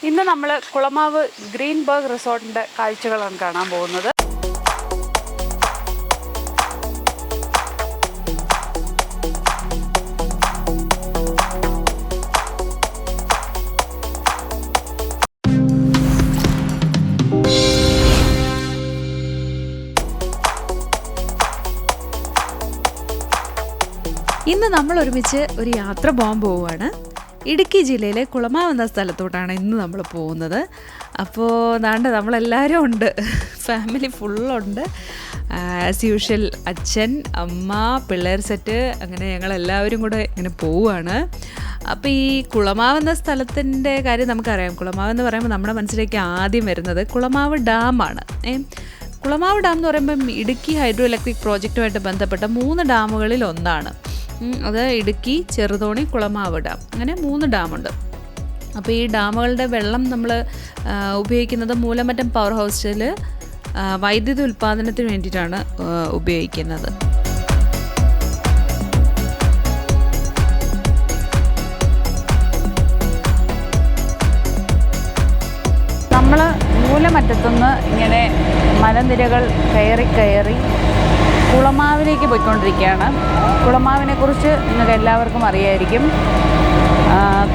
ഇന്ന് നമ്മൾ കുളമാവ് ഗ്രീൻബർഗ് റിസോർട്ടിൻ്റെ കാഴ്ചകളാണ് കാണാൻ പോകുന്നത്. ഇന്ന് നമ്മൾ ഒരുമിച്ച് ഒരു യാത്ര പോകാൻ പോവുകയാണ്. ഇടുക്കി ജില്ലയിലെ കുളമാവ് എന്ന സ്ഥലത്തോട്ടാണ് ഇന്ന് നമ്മൾ പോകുന്നത്. അപ്പോൾ ദാണ്ട് നമ്മളെല്ലാവരും ഉണ്ട്, ഫാമിലി ഫുള്ളുണ്ട്. ആസ് യൂഷ്വൽ അച്ഛൻ, അമ്മ, പിള്ളേർ സെറ്റ്, അങ്ങനെ ഞങ്ങളെല്ലാവരും കൂടെ ഇങ്ങനെ പോവുകയാണ്. അപ്പോൾ ഈ കുളമാവ് എന്ന സ്ഥലത്തിൻ്റെ കാര്യം നമുക്കറിയാം. കുളമാവ് എന്ന് പറയുമ്പോൾ നമ്മുടെ മനസ്സിലേക്ക് ആദ്യം വരുന്നത് കുളമാവ് ഡാമാണ്. കുളമാവ് ഡാം എന്ന് പറയുമ്പം ഇടുക്കി ഹൈഡ്രോ ഇലക്ട്രിക് പ്രോജക്റ്റുമായിട്ട് ബന്ധപ്പെട്ട 3 ഡാമുകളിൽ ഒന്നാണ്. അത് ഇടുക്കി, ചെറുതോണി, കുളമാവ് ഡാം, അങ്ങനെ 3 ഡാമുണ്ട്. അപ്പോൾ ഈ ഡാമുകളുടെ വെള്ളം നമ്മൾ ഉപയോഗിക്കുന്നത് മൂലമറ്റം പവർ ഹൗസിൽ വൈദ്യുതി ഉൽപ്പാദനത്തിന് വേണ്ടിയിട്ടാണ് ഉപയോഗിക്കുന്നത്. നമ്മൾ മൂലമറ്റത്തുനിന്ന് ഇങ്ങനെ മലനിരകൾ കയറി കുളമാവിലേക്ക് പോയിക്കൊണ്ടിരിക്കുകയാണ്. കുളമാവിനെക്കുറിച്ച് നിങ്ങൾക്ക് എല്ലാവർക്കും അറിയായിരിക്കും.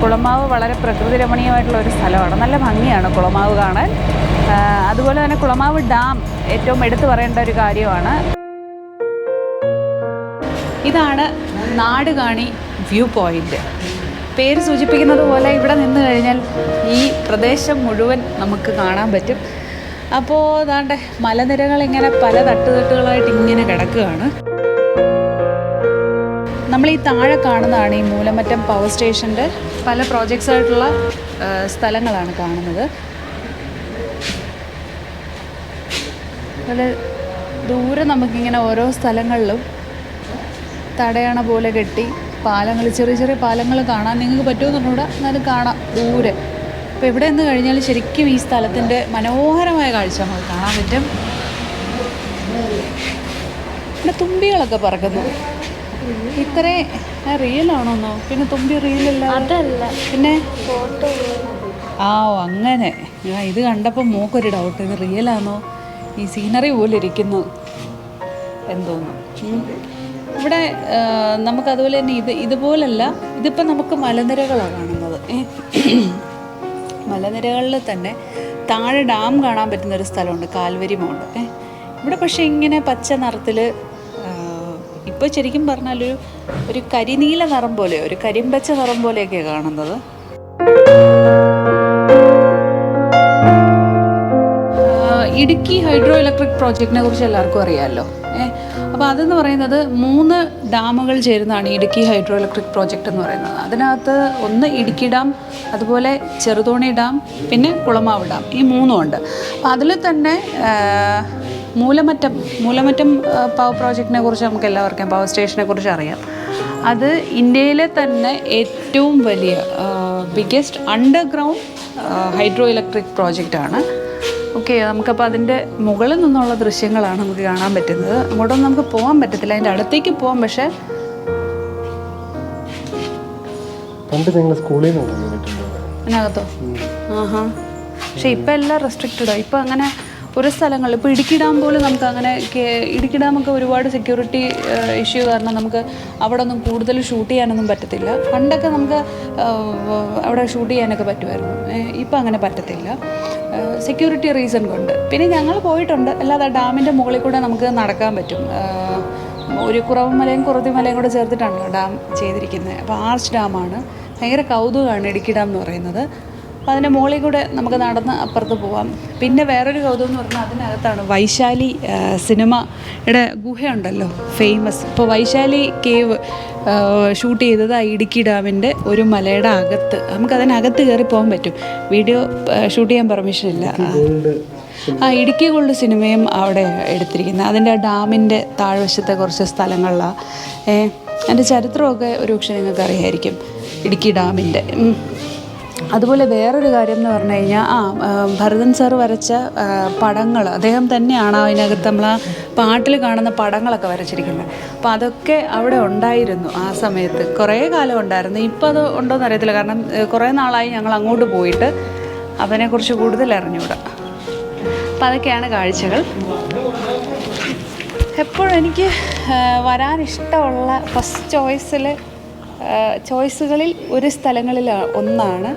കുളമാവ് വളരെ പ്രകൃതി രമണീയമായിട്ടുള്ള ഒരു സ്ഥലമാണ്. നല്ല ഭംഗിയാണ് കുളമാവ് കാണാൻ. അതുപോലെ തന്നെ കുളമാവ് ഡാം ഏറ്റവും എടുത്തു പറയേണ്ട ഒരു കാര്യമാണ്. ഇതാണ് നാടുകാണി വ്യൂ പോയിൻ്റ്. പേര് സൂചിപ്പിക്കുന്നത് പോലെ ഇവിടെ നിന്ന് കഴിഞ്ഞാൽ ഈ പ്രദേശം മുഴുവൻ നമുക്ക് കാണാൻ പറ്റും. അപ്പോൾ അതാണ്ട് മലനിരകൾ ഇങ്ങനെ പല തട്ടുതട്ടുകളായിട്ട് ഇങ്ങനെ കിടക്കുകയാണ്. നമ്മൾ ഈ താഴെ കാണുന്നതാണ് ഈ മൂലമറ്റം പവർ സ്റ്റേഷൻ്റെ പല പ്രോജക്ട്സ് ആയിട്ടുള്ള സ്ഥലങ്ങളാണ് കാണുന്നത്. അതുപോലെ ദൂരെ നമുക്കിങ്ങനെ ഓരോ സ്ഥലങ്ങളിലും തടയണ പോലെ കെട്ടി പാലങ്ങൾ, ചെറിയ ചെറിയ പാലങ്ങൾ കാണാൻ നിങ്ങൾക്ക് പറ്റുമെന്നുകൂടെ, എന്നാലും കാണാം ദൂരെ. അപ്പോൾ ഇവിടെ നിന്ന് കഴിഞ്ഞാൽ ശരിക്കും ഈ സ്ഥലത്തിൻ്റെ മനോഹരമായ കാഴ്ച നമുക്ക് കാണാൻ പറ്റും. ഇവിടെ തുമ്പികളൊക്കെ പറക്കുന്നു. ഇത്രയും റിയലാണോന്നോ? പിന്നെ തുമ്പി റിയലല്ല, അതല്ല, പിന്നെ അങ്ങനെ. ഇത് കണ്ടപ്പോൾ മോക്കൊരു ഡൗട്ട്, ഇത് റിയലാണോ, ഈ സീനറി പോലെ ഇരിക്കുന്നു എന്തോന്നു. ഇവിടെ നമുക്കതുപോലെ തന്നെ ഇതുപോലല്ല, ഇതിപ്പോൾ നമുക്ക് മലനിരകളാണ് കാണുന്നത്. മലനിരകളിൽ തന്നെ താഴെ ഡാം കാണാൻ പറ്റുന്നൊരു സ്ഥലമുണ്ട്, കാൽവരി മൗണ്ട്. ഇവിടെ പക്ഷേ ഇങ്ങനെ പച്ച നിറത്തിൽ, ഇപ്പോൾ ശരിക്കും പറഞ്ഞാൽ ഒരു കരിനീല നിറം പോലെ, ഒരു കരിമ്പച്ച നിറം പോലെയൊക്കെയാണ് കാണുന്നത്. ഇടുക്കി ഹൈഡ്രോ ഇലക്ട്രിക് പ്രോജക്റ്റിനെ കുറിച്ച് എല്ലാവർക്കും അറിയാമല്ലോ. അപ്പോൾ അതെന്ന് പറയുന്നത് 3 ഡാമുകൾ ചേരുന്നതാണ് ഇടുക്കി ഹൈഡ്രോ ഇലക്ട്രിക് പ്രോജക്റ്റ് എന്ന് പറയുന്നത്. അതിനകത്ത് ഒന്ന് ഇടുക്കി ഡാം, അതുപോലെ ചെറുതോണി ഡാം, പിന്നെ കുളമാവ് ഡാം, ഈ 3 ഉണ്ട്. അപ്പോൾ അതിൽ തന്നെ മൂലമറ്റം പവർ പ്രോജക്റ്റിനെ കുറിച്ച് നമുക്ക് എല്ലാവർക്കും, പവർ സ്റ്റേഷനെ കുറിച്ച് അറിയാം. അത് ഇന്ത്യയിലെ തന്നെ ഏറ്റവും വലിയ ബിഗ്ഗസ്റ്റ് അണ്ടർഗ്രൗണ്ട് ഹൈഡ്രോ ഇലക്ട്രിക് പ്രോജക്റ്റാണ്. ഓക്കെ, നമുക്കപ്പോൾ അതിൻ്റെ മുകളിൽ നിന്നുള്ള ദൃശ്യങ്ങളാണ് നമുക്ക് കാണാൻ പറ്റുന്നത്. അങ്ങോട്ടൊന്നും നമുക്ക് പോകാൻ പറ്റത്തില്ല, അതിൻ്റെ അടുത്തേക്ക് പോകാം. പക്ഷേ അതിനകത്തോ? പക്ഷേ ഇപ്പം എല്ലാം റെസ്ട്രിക്റ്റഡാണ്. ഇപ്പം അങ്ങനെ ഒരു സ്ഥലങ്ങളിൽ, ഇപ്പോൾ ഇടുക്കി ഡാം പോലും നമുക്ക് അങ്ങനെ, ഇടുക്കി ഡാമൊക്കെ ഒരുപാട് സെക്യൂരിറ്റി ഇഷ്യൂ കാരണം നമുക്ക് അവിടെ ഒന്നും കൂടുതൽ ഷൂട്ട് ചെയ്യാനൊന്നും പറ്റത്തില്ല. പണ്ടൊക്കെ നമുക്ക് അവിടെ ഷൂട്ട് ചെയ്യാനൊക്കെ പറ്റുമായിരുന്നു. ഇപ്പം അങ്ങനെ പറ്റത്തില്ല, സെക്യൂരിറ്റി റീസൺ കൊണ്ട്. പിന്നെ ഞങ്ങൾ പോയിട്ടുണ്ട്, അല്ലാതെ ഡാമിൻ്റെ മുകളിൽ കൂടെ നമുക്ക് നടക്കാൻ പറ്റും. ഒരു കുറവുമലയും കുറത്തിമലയും കൂടെ ചേർത്തിട്ടാണല്ലോ ഡാം ചെയ്തിരിക്കുന്നത്. അപ്പോൾ ആർച്ച് ഡാമാണ്, ഭയങ്കര കൗതുകമാണ് ഇടുക്കി ഡാം എന്ന് പറയുന്നത്. അപ്പോൾ അതിൻ്റെ മുകളിൽ കൂടെ നമുക്ക് നടന്ന് അപ്പുറത്ത് പോവാം. പിന്നെ വേറൊരു കൗതുകം എന്ന് പറഞ്ഞാൽ അതിനകത്താണ് വൈശാലി സിനിമയുടെ ഗുഹയുണ്ടല്ലോ, ഫേമസ്. ഇപ്പോൾ വൈശാലി കേവ് ഷൂട്ട് ചെയ്തത് ആ ഇടുക്കി ഡാമിൻ്റെ ഒരു മലയുടെ അകത്ത്. നമുക്കതിനകത്ത് കയറി പോകാൻ പറ്റും. വീഡിയോ ഷൂട്ട് ചെയ്യാൻ പെർമിഷൻ ഇല്ല. ഇടുക്കി ഗോൾഡ് സിനിമയും അവിടെ എടുത്തിരിക്കുന്നത് അതിൻ്റെ ഡാമിൻ്റെ താഴ്വശത്തെ കുറച്ച് സ്ഥലങ്ങളിലാണ്. അതിൻ്റെ ചരിത്രമൊക്കെ ഒരു പക്ഷേ നിങ്ങൾക്ക് അറിയായിരിക്കും ഇടുക്കി ഡാമിൻ്റെ. അതുപോലെ വേറൊരു കാര്യം എന്ന് പറഞ്ഞു കഴിഞ്ഞാൽ ഭരതൻ സാർ വരച്ച പടങ്ങൾ അദ്ദേഹം തന്നെയാണ് അതിനകത്ത് നമ്മൾ ആ പാട്ടിൽ കാണുന്ന പടങ്ങളൊക്കെ വരച്ചിരിക്കുന്നത്. അപ്പോൾ അതൊക്കെ അവിടെ ഉണ്ടായിരുന്നു ആ സമയത്ത്, കുറേ കാലം ഉണ്ടായിരുന്നു. ഇപ്പോൾ അത് ഉണ്ടോയെന്ന് അറിയത്തില്ല, കാരണം കുറേ നാളായി ഞങ്ങൾ അങ്ങോട്ട് പോയിട്ട്. അതിനെക്കുറിച്ച് കൂടുതൽ അറിഞ്ഞുകൂടാ. അപ്പം അതൊക്കെയാണ് കാഴ്ചകൾ. എപ്പോഴും എനിക്ക് വരാനിഷ്ടമുള്ള ഫസ്റ്റ് ചോയ്സുകളിൽ ഒരു സ്ഥലങ്ങളിൽ ഒന്നാണ്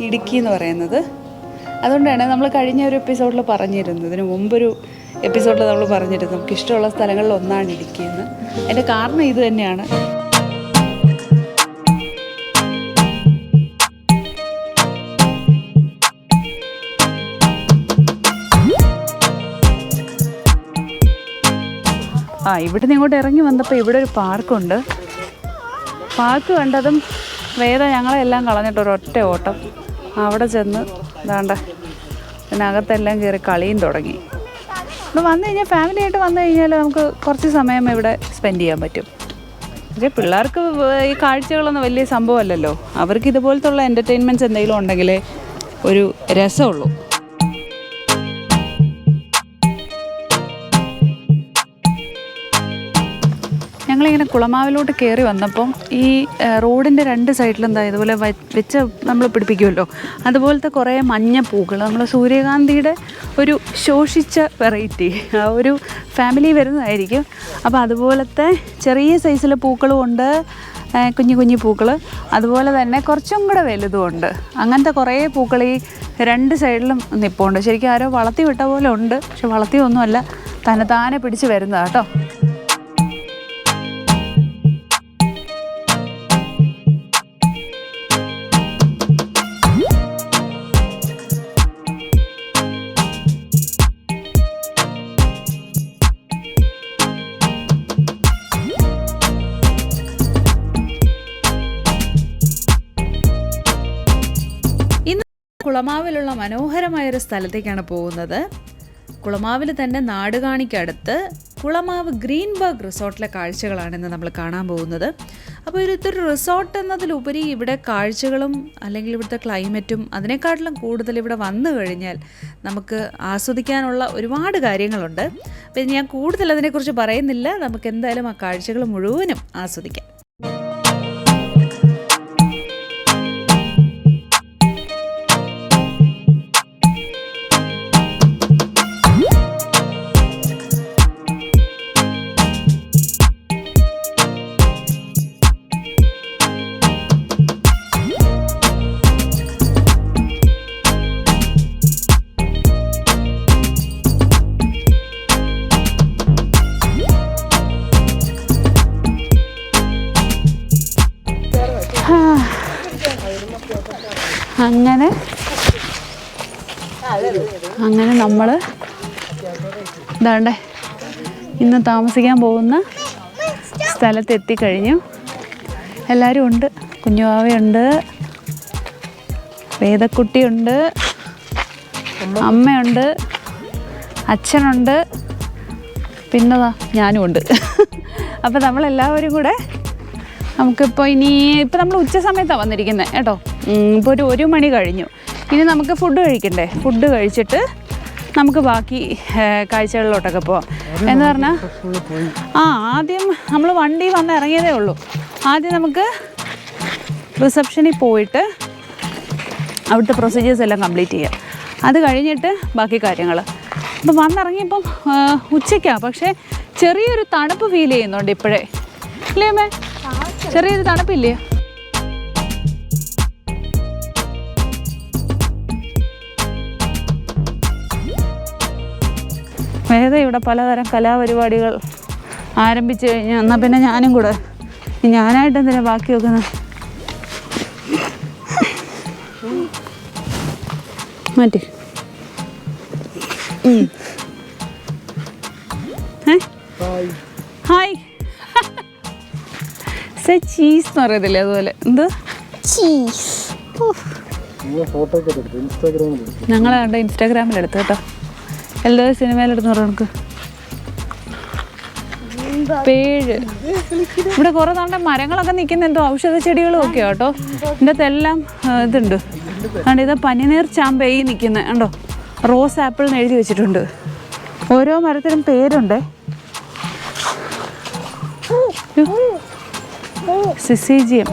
ഇടുക്കി എന്ന് പറയുന്നത്. അതുകൊണ്ടാണ് നമ്മൾ കഴിഞ്ഞ ഒരു എപ്പിസോഡിൽ പറഞ്ഞിരുന്നത്, ഇതിന് മുമ്പൊരു എപ്പിസോഡിൽ നമ്മൾ പറഞ്ഞിരുന്നു നമുക്ക് ഇഷ്ടമുള്ള സ്ഥലങ്ങളിൽ ഒന്നാണ് ഇടുക്കി എന്ന്. അതിൻ്റെ കാരണം ഇത് തന്നെയാണ്. ഇവിടുന്ന് ഇങ്ങോട്ട് ഇറങ്ങി വന്നപ്പോൾ ഇവിടെ ഒരു പാർക്കുണ്ട്. പാർക്ക് കണ്ടതും വേദ ഞങ്ങളെല്ലാം കളഞ്ഞിട്ട് ഒരൊറ്റ ഓട്ടം അവിടെ ചെന്ന് ഇതാണ്ട ഇതിനകത്തെല്ലാം കയറി കളിയും തുടങ്ങി. ഇവിടെ വന്നു കഴിഞ്ഞാൽ ഫാമിലിയായിട്ട് വന്നു കഴിഞ്ഞാൽ നമുക്ക് കുറച്ച് സമയം ഇവിടെ സ്പെൻഡ് ചെയ്യാൻ പറ്റും. പക്ഷേ പിള്ളേർക്ക് ഈ കാഴ്ചകളൊന്നും വലിയ സംഭവമല്ലല്ലോ. അവർക്ക് ഇതുപോലത്തുള്ള എൻ്റർടൈൻമെൻറ്റ്സ് എന്തെങ്കിലും ഉണ്ടെങ്കിലേ ഒരു രസമുള്ളൂ. ഞങ്ങളിങ്ങനെ കുളമാവിലോട്ട് കയറി വന്നപ്പം ഈ റോഡിൻ്റെ 2 സൈഡിലും എന്താ ഇതുപോലെ വെച്ച് നമ്മൾ പിടിപ്പിക്കുമല്ലോ, അതുപോലത്തെ കുറേ മഞ്ഞപ്പൂക്കൾ, നമ്മൾ സൂര്യകാന്തിയുടെ ഒരു ശോഷിച്ച വെറൈറ്റി ആ ഒരു ഫാമിലി വരുന്നതായിരിക്കും. അപ്പോൾ അതുപോലത്തെ ചെറിയ സൈസിലെ പൂക്കളും ഉണ്ട്, കുഞ്ഞു പൂക്കൾ, അതുപോലെ തന്നെ കുറച്ചും കൂടെ വലുതുമുണ്ട്. അങ്ങനത്തെ കുറേ പൂക്കൾ ഈ 2 സൈഡിലും നിൽപ്പുണ്ട്. ശരിക്കും ആരോ വളർത്തി വിട്ട പോലെ ഉണ്ട്, പക്ഷെ വളർത്തിയൊന്നുമല്ല, തന്നെത്താനെ പിടിച്ച് വരുന്നതാണ് കേട്ടോ. കുളമാവിലുള്ള മനോഹരമായൊരു സ്ഥലത്തേക്കാണ് പോകുന്നത്. കുളമാവിൽ തന്നെ നാടുകാണിക്കടുത്ത് കുളമാവ് ഗ്രീൻബർഗ് റിസോർട്ടിലെ കാഴ്ചകളാണ് നമ്മൾ കാണാൻ പോകുന്നത്. അപ്പോൾ ഇതൊരു റിസോർട്ട് എന്നതിലുപരി ഇവിടെ കാഴ്ചകളും അല്ലെങ്കിൽ ഇവിടുത്തെ ക്ലൈമറ്റും അതിനേക്കാട്ടിലും കൂടുതൽ ഇവിടെ വന്നു കഴിഞ്ഞാൽ നമുക്ക് ആസ്വദിക്കാനുള്ള ഒരുപാട് കാര്യങ്ങളുണ്ട്. അപ്പോൾ ഞാൻ കൂടുതൽ അതിനെക്കുറിച്ച് പറയുന്നില്ല, നമുക്ക് എന്തായാലും ആ കാഴ്ചകൾ മുഴുവനും ആസ്വദിക്കാം. അങ്ങനെ നമ്മൾ ഇതാണ്ടേ ഇന്ന് താമസിക്കാൻ പോകുന്ന സ്ഥലത്തെത്തിക്കഴിഞ്ഞു. എല്ലാവരും ഉണ്ട്. കുഞ്ഞുവാവയുണ്ട്, വേദക്കുട്ടിയുണ്ട്, അമ്മയുണ്ട്, അച്ഛനുണ്ട്, പിന്നതാ ഞാനും ഉണ്ട്. അപ്പോൾ നമ്മളെല്ലാവരും കൂടെ നമുക്കിപ്പോൾ ഇപ്പം നമ്മൾ ഉച്ച സമയത്താണ് വന്നിരിക്കുന്നത് കേട്ടോ. ഇപ്പോൾ ഒരു 1 മണി കഴിഞ്ഞു. ഇനി നമുക്ക് ഫുഡ് കഴിക്കണ്ടേ? ഫുഡ് കഴിച്ചിട്ട് നമുക്ക് ബാക്കി കാഴ്ചകളിലോട്ടൊക്കെ പോവാം. എന്ന് പറഞ്ഞാൽ ആദ്യം നമ്മൾ വണ്ടി വന്ന് ഇറങ്ങിയതേ ഉള്ളൂ. ആദ്യം നമുക്ക് റിസപ്ഷനിൽ പോയിട്ട് അവിടുത്തെ പ്രൊസീജിയേഴ്സ് എല്ലാം കംപ്ലീറ്റ് ചെയ്യാം. അത് കഴിഞ്ഞിട്ട് ബാക്കി കാര്യങ്ങൾ. അപ്പം വന്നിറങ്ങിയപ്പം ഉച്ചയ്ക്കാണ്, പക്ഷേ ചെറിയൊരു തണുപ്പ് ഫീൽ ചെയ്യുന്നുണ്ട് ഇപ്പോഴേ. ഇല്ലേ അമ്മേ? ചെറിയൊരു തണുപ്പില്ലേ? വേദ ഇവിടെ പലതരം കലാപരിപാടികൾ ആരംഭിച്ചു കഴിഞ്ഞാൽ എന്നാൽ പിന്നെ ഞാനും കൂടെ, ഞാനായിട്ട് എന്തിനാ ബാക്കി വെക്കുന്നത്? മാറ്റി ഹായ് സേ ചീസ് എന്ന് പറയത്തില്ലേ, അതുപോലെ എന്ത് ചീസ്. ഞങ്ങളെ കണ്ട ഇൻസ്റ്റാഗ്രാമിലെടുത്ത് കേട്ടോ, എല്ലാവരും സിനിമയിലെടുത്ത് പറയാം. നമുക്ക് പേഴ് ഇവിടെ കുറേ നാളുടെ മരങ്ങളൊക്കെ നിൽക്കുന്ന എന്തോ ഔഷധ ചെടികളും ഒക്കെ കേട്ടോ. ഇതിൻ്റെ അകത്തെല്ലാം ഇതുണ്ട്. അതുകൊണ്ട് ഇത് പനിനീർ ചാമ്പയി നിൽക്കുന്നത് കണ്ടോ, റോസ് ആപ്പിൾ എന്ന് എഴുതി വെച്ചിട്ടുണ്ട്. ഓരോ മരത്തിനും പേരുണ്ട്. സിസീജിയം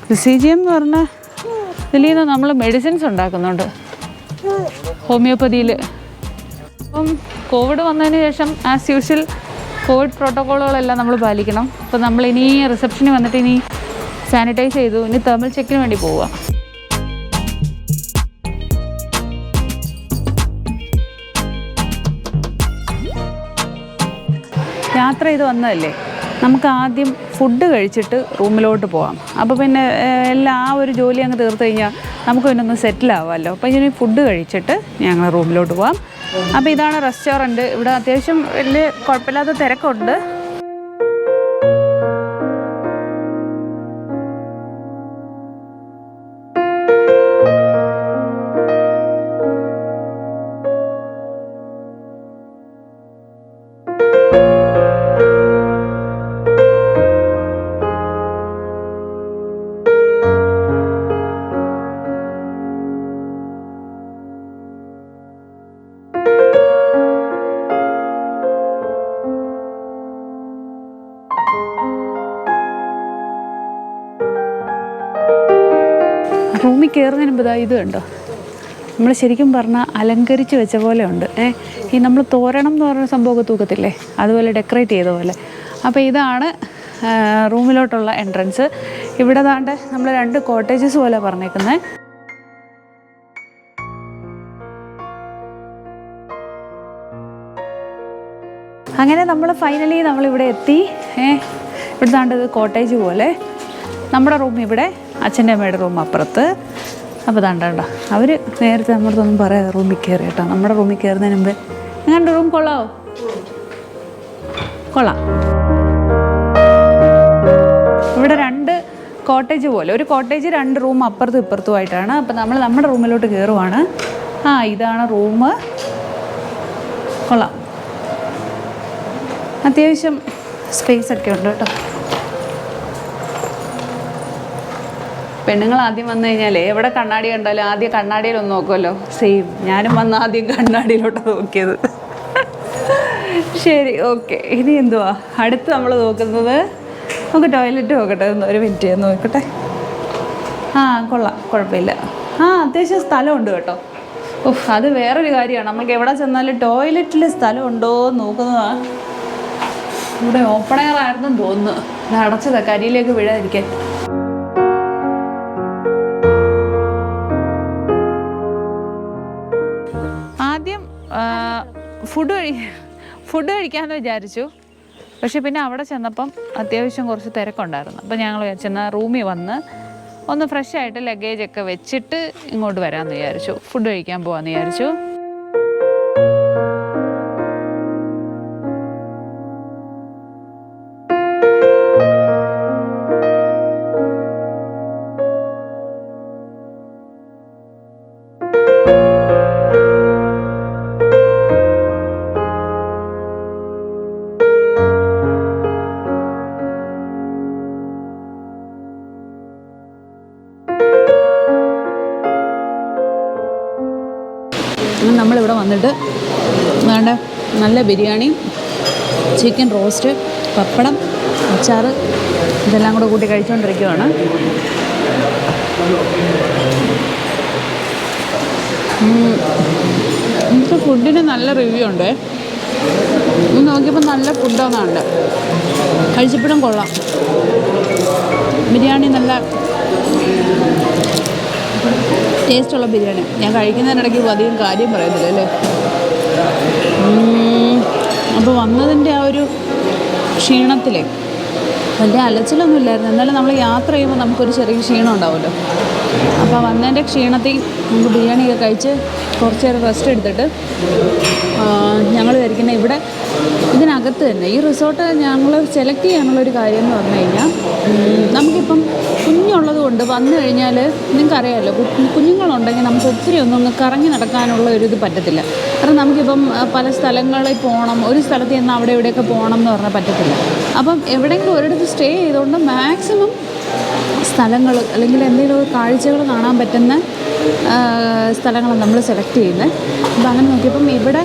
BCG എന്ന് പറഞ്ഞാൽ ഇതിൽ നിന്ന് നമ്മൾ മെഡിസിൻസ് ഉണ്ടാക്കുന്നുണ്ട് ഹോമിയോപ്പതിയിൽ. അപ്പം കോവിഡ് വന്നതിന് ശേഷം ആസ് യൂഷ്വൽ കോവിഡ് പ്രോട്ടോക്കോളുകളെല്ലാം നമ്മൾ പാലിക്കണം. അപ്പോൾ നമ്മളിനി റിസപ്ഷനിൽ വന്നിട്ട് ഇനി സാനിറ്റൈസ് ചെയ്തു, ഇനി തെർമൽ ചെക്കിന് വേണ്ടി പോവുക. യാത്ര ചെയ്ത് വന്നതല്ലേ, നമുക്ക് ആദ്യം ഫുഡ് കഴിച്ചിട്ട് റൂമിലോട്ട് പോകാം. അപ്പോൾ പിന്നെ എല്ലാം ആ ഒരു ജോലി അങ്ങ് തീർത്ത് കഴിഞ്ഞാൽ നമുക്ക് പിന്നെ ഒന്ന് സെറ്റിൽ ആവാമല്ലോ. അപ്പോൾ ഇനി ഫുഡ് കഴിച്ചിട്ട് ഞങ്ങൾ റൂമിലോട്ട് പോകാം. അപ്പോൾ ഇതാണ് റെസ്റ്റോറൻറ്റ്. ഇവിടെ അത്യാവശ്യം വലിയ കുഴപ്പമില്ലാത്ത തിരക്കുണ്ട്. റൂമിൽ കയറുന്നതിന് മുമ്പ് ഇത് കണ്ടോ, നമ്മൾ ശരിക്കും പറഞ്ഞാൽ അലങ്കരിച്ച് വെച്ച പോലെ ഉണ്ട്. ഈ നമ്മൾ തോരണം എന്ന് പറഞ്ഞ സംഭവമൊക്കെ തൂക്കത്തില്ലേ, അതുപോലെ ഡെക്കറേറ്റ് ചെയ്ത പോലെ. അപ്പോൾ ഇതാണ് റൂമിലോട്ടുള്ള എൻട്രൻസ്. ഇവിടെ താണ്ട് നമ്മൾ 2 കോട്ടേജസ് പോലെ പറഞ്ഞേക്കുന്നത്. അങ്ങനെ നമ്മൾ ഫൈനലി നമ്മളിവിടെ എത്തി. ഇവിടെ താണ്ടത് കോട്ടേജ് പോലെ. നമ്മുടെ റൂം ഇവിടെ, അച്ഛൻ്റെ അമ്മയുടെ റൂം അപ്പുറത്ത്. അപ്പോൾ താണ്ട അവർ നേരത്തെ നമ്മളടുത്തൊന്നും പറയാതെ റൂമിൽ കയറി കേട്ടോ. നമ്മുടെ റൂമിൽ കയറുന്നതിന് മുമ്പ് എങ്ങനെ റൂം കൊള്ളാമോ? കൊള്ളാം. ഇവിടെ 2 കോട്ടേജ് പോലെ, ഒരു കോട്ടേജ് 2 റൂം അപ്പുറത്തും ഇപ്പുറത്തുമായിട്ടാണ്. അപ്പോൾ നമ്മൾ നമ്മുടെ റൂമിലോട്ട് കയറുവാണ്. ഇതാണ് റൂം. കൊള്ളാം, അത്യാവശ്യം സ്പേസ് ഒക്കെ ഉണ്ട് കേട്ടോ. പെണ്ണുങ്ങൾ ആദ്യം വന്നു കഴിഞ്ഞാലേ എവിടെ കണ്ണാടി കണ്ടാലും ആദ്യം കണ്ണാടിയിലൊന്ന് നോക്കുമല്ലോ. സെയിം, ഞാനും വന്ന് ആദ്യം കണ്ണാടിയിലോട്ട് നോക്കിയത്. ശരി, ഓക്കെ. ഇനി എന്തുവാ അടുത്ത് നമ്മൾ നോക്കുന്നത്? നമുക്ക് ടോയ്ലറ്റ് നോക്കട്ടെ, ഒരു മിനിറ്റ് നോക്കട്ടെ. കൊള്ളാം, കുഴപ്പമില്ല. അത്യാവശ്യം സ്ഥലമുണ്ട് കേട്ടോ. അത് വേറൊരു കാര്യമാണ്. നമുക്ക് എവിടെ ചെന്നാലും ടോയ്ലറ്റിൽ സ്ഥലമുണ്ടോ എന്ന് നോക്കുന്നതാണ്. ഇവിടെ ഓപ്പൺ എയർ ആയിരുന്നെന്ന് തോന്നുന്നു. ഇത് അടച്ചതാ, കരിയിലേക്ക് വീഴാതിരിക്കാൻ. ആദ്യം ഫുഡ് കഴിക്കാമെന്ന് വിചാരിച്ചു. പക്ഷെ പിന്നെ അവിടെ ചെന്നപ്പം അത്യാവശ്യം കുറച്ച് തിരക്കുണ്ടായിരുന്നു. അപ്പോൾ ഞങ്ങൾ ചെന്ന റൂമിൽ വന്ന് ഒന്ന് ഫ്രഷ് ആയിട്ട് ലഗേജൊക്കെ വെച്ചിട്ട് ഇങ്ങോട്ട് വരാമെന്ന് വിചാരിച്ചു. ഫുഡ് കഴിക്കാൻ പോകാമെന്ന് വിചാരിച്ചു. നമ്മളിവിടെ വന്നിട്ട് വേണ്ട നല്ല ബിരിയാണി, ചിക്കൻ റോസ്റ്റ്, പപ്പടം, അച്ചാർ ഇതെല്ലാം കൂടെ കൂട്ടി കഴിച്ചുകൊണ്ടിരിക്കുകയാണ്. എനിക്ക് ഫുഡിന് നല്ല റിവ്യൂ ഉണ്ട്. നോക്കിയപ്പോൾ നല്ല ഫുഡൊന്നുണ്ട്. കഴിച്ചപ്പോഴും കൊള്ളാം. ബിരിയാണി നല്ല ടേസ്റ്റുള്ള ബിരിയാണി. ഞാൻ കഴിക്കുന്നതിനിടയ്ക്ക് അധികം കാര്യം പറയുന്നില്ല അല്ലേ. അപ്പോൾ വന്നതിൻ്റെ ആ ഒരു ക്ഷീണത്തിലേ വലിയ അലച്ചിലൊന്നും ഇല്ലായിരുന്നു. എന്നാലും നമ്മൾ യാത്ര ചെയ്യുമ്പോൾ നമുക്കൊരു ചെറിയ ക്ഷീണം ഉണ്ടാവുമല്ലോ. അപ്പോൾ വന്നതിൻ്റെ ക്ഷീണത്തിൽ നമുക്ക് ബിരിയാണിയൊക്കെ കഴിച്ച് കുറച്ച് നേരം റെസ്റ്റ് എടുത്തിട്ട് ഞങ്ങൾ ധരിക്കുന്ന ഇവിടെ ഇതിനകത്ത് തന്നെ ഈ റിസോർട്ട് ഞങ്ങൾ സെലക്ട് ചെയ്യാനുള്ളൊരു കാര്യം എന്ന് പറഞ്ഞു കഴിഞ്ഞാൽ, നമുക്കിപ്പം കുഞ്ഞുള്ളത് കൊണ്ട് വന്നു കഴിഞ്ഞാൽ നിങ്ങൾക്കറിയാമല്ലോ, കുഞ്ഞുങ്ങളുണ്ടെങ്കിൽ നമുക്ക് ഒത്തിരി ഒന്നും കറങ്ങി നടക്കാനുള്ള ഒരു ഇത് പറ്റത്തില്ല. കാരണം നമുക്കിപ്പം പല സ്ഥലങ്ങളിൽ പോകണം, ഒരു സ്ഥലത്ത് ചെന്ന് അവിടെ ഇവിടെയൊക്കെ പോകണം എന്ന് പറഞ്ഞാൽ പറ്റത്തില്ല. അപ്പം എവിടെയെങ്കിലും ഒരിടത്ത് സ്റ്റേ ചെയ്തുകൊണ്ട് മാക്സിമം സ്ഥലങ്ങൾ അല്ലെങ്കിൽ എന്തെങ്കിലും കാഴ്ചകൾ കാണാൻ പറ്റുന്ന സ്ഥലങ്ങളാണ് നമ്മൾ സെലക്ട് ചെയ്യുന്നത്. അപ്പം അങ്ങനെ നോക്കിയപ്പം ഇവിടെ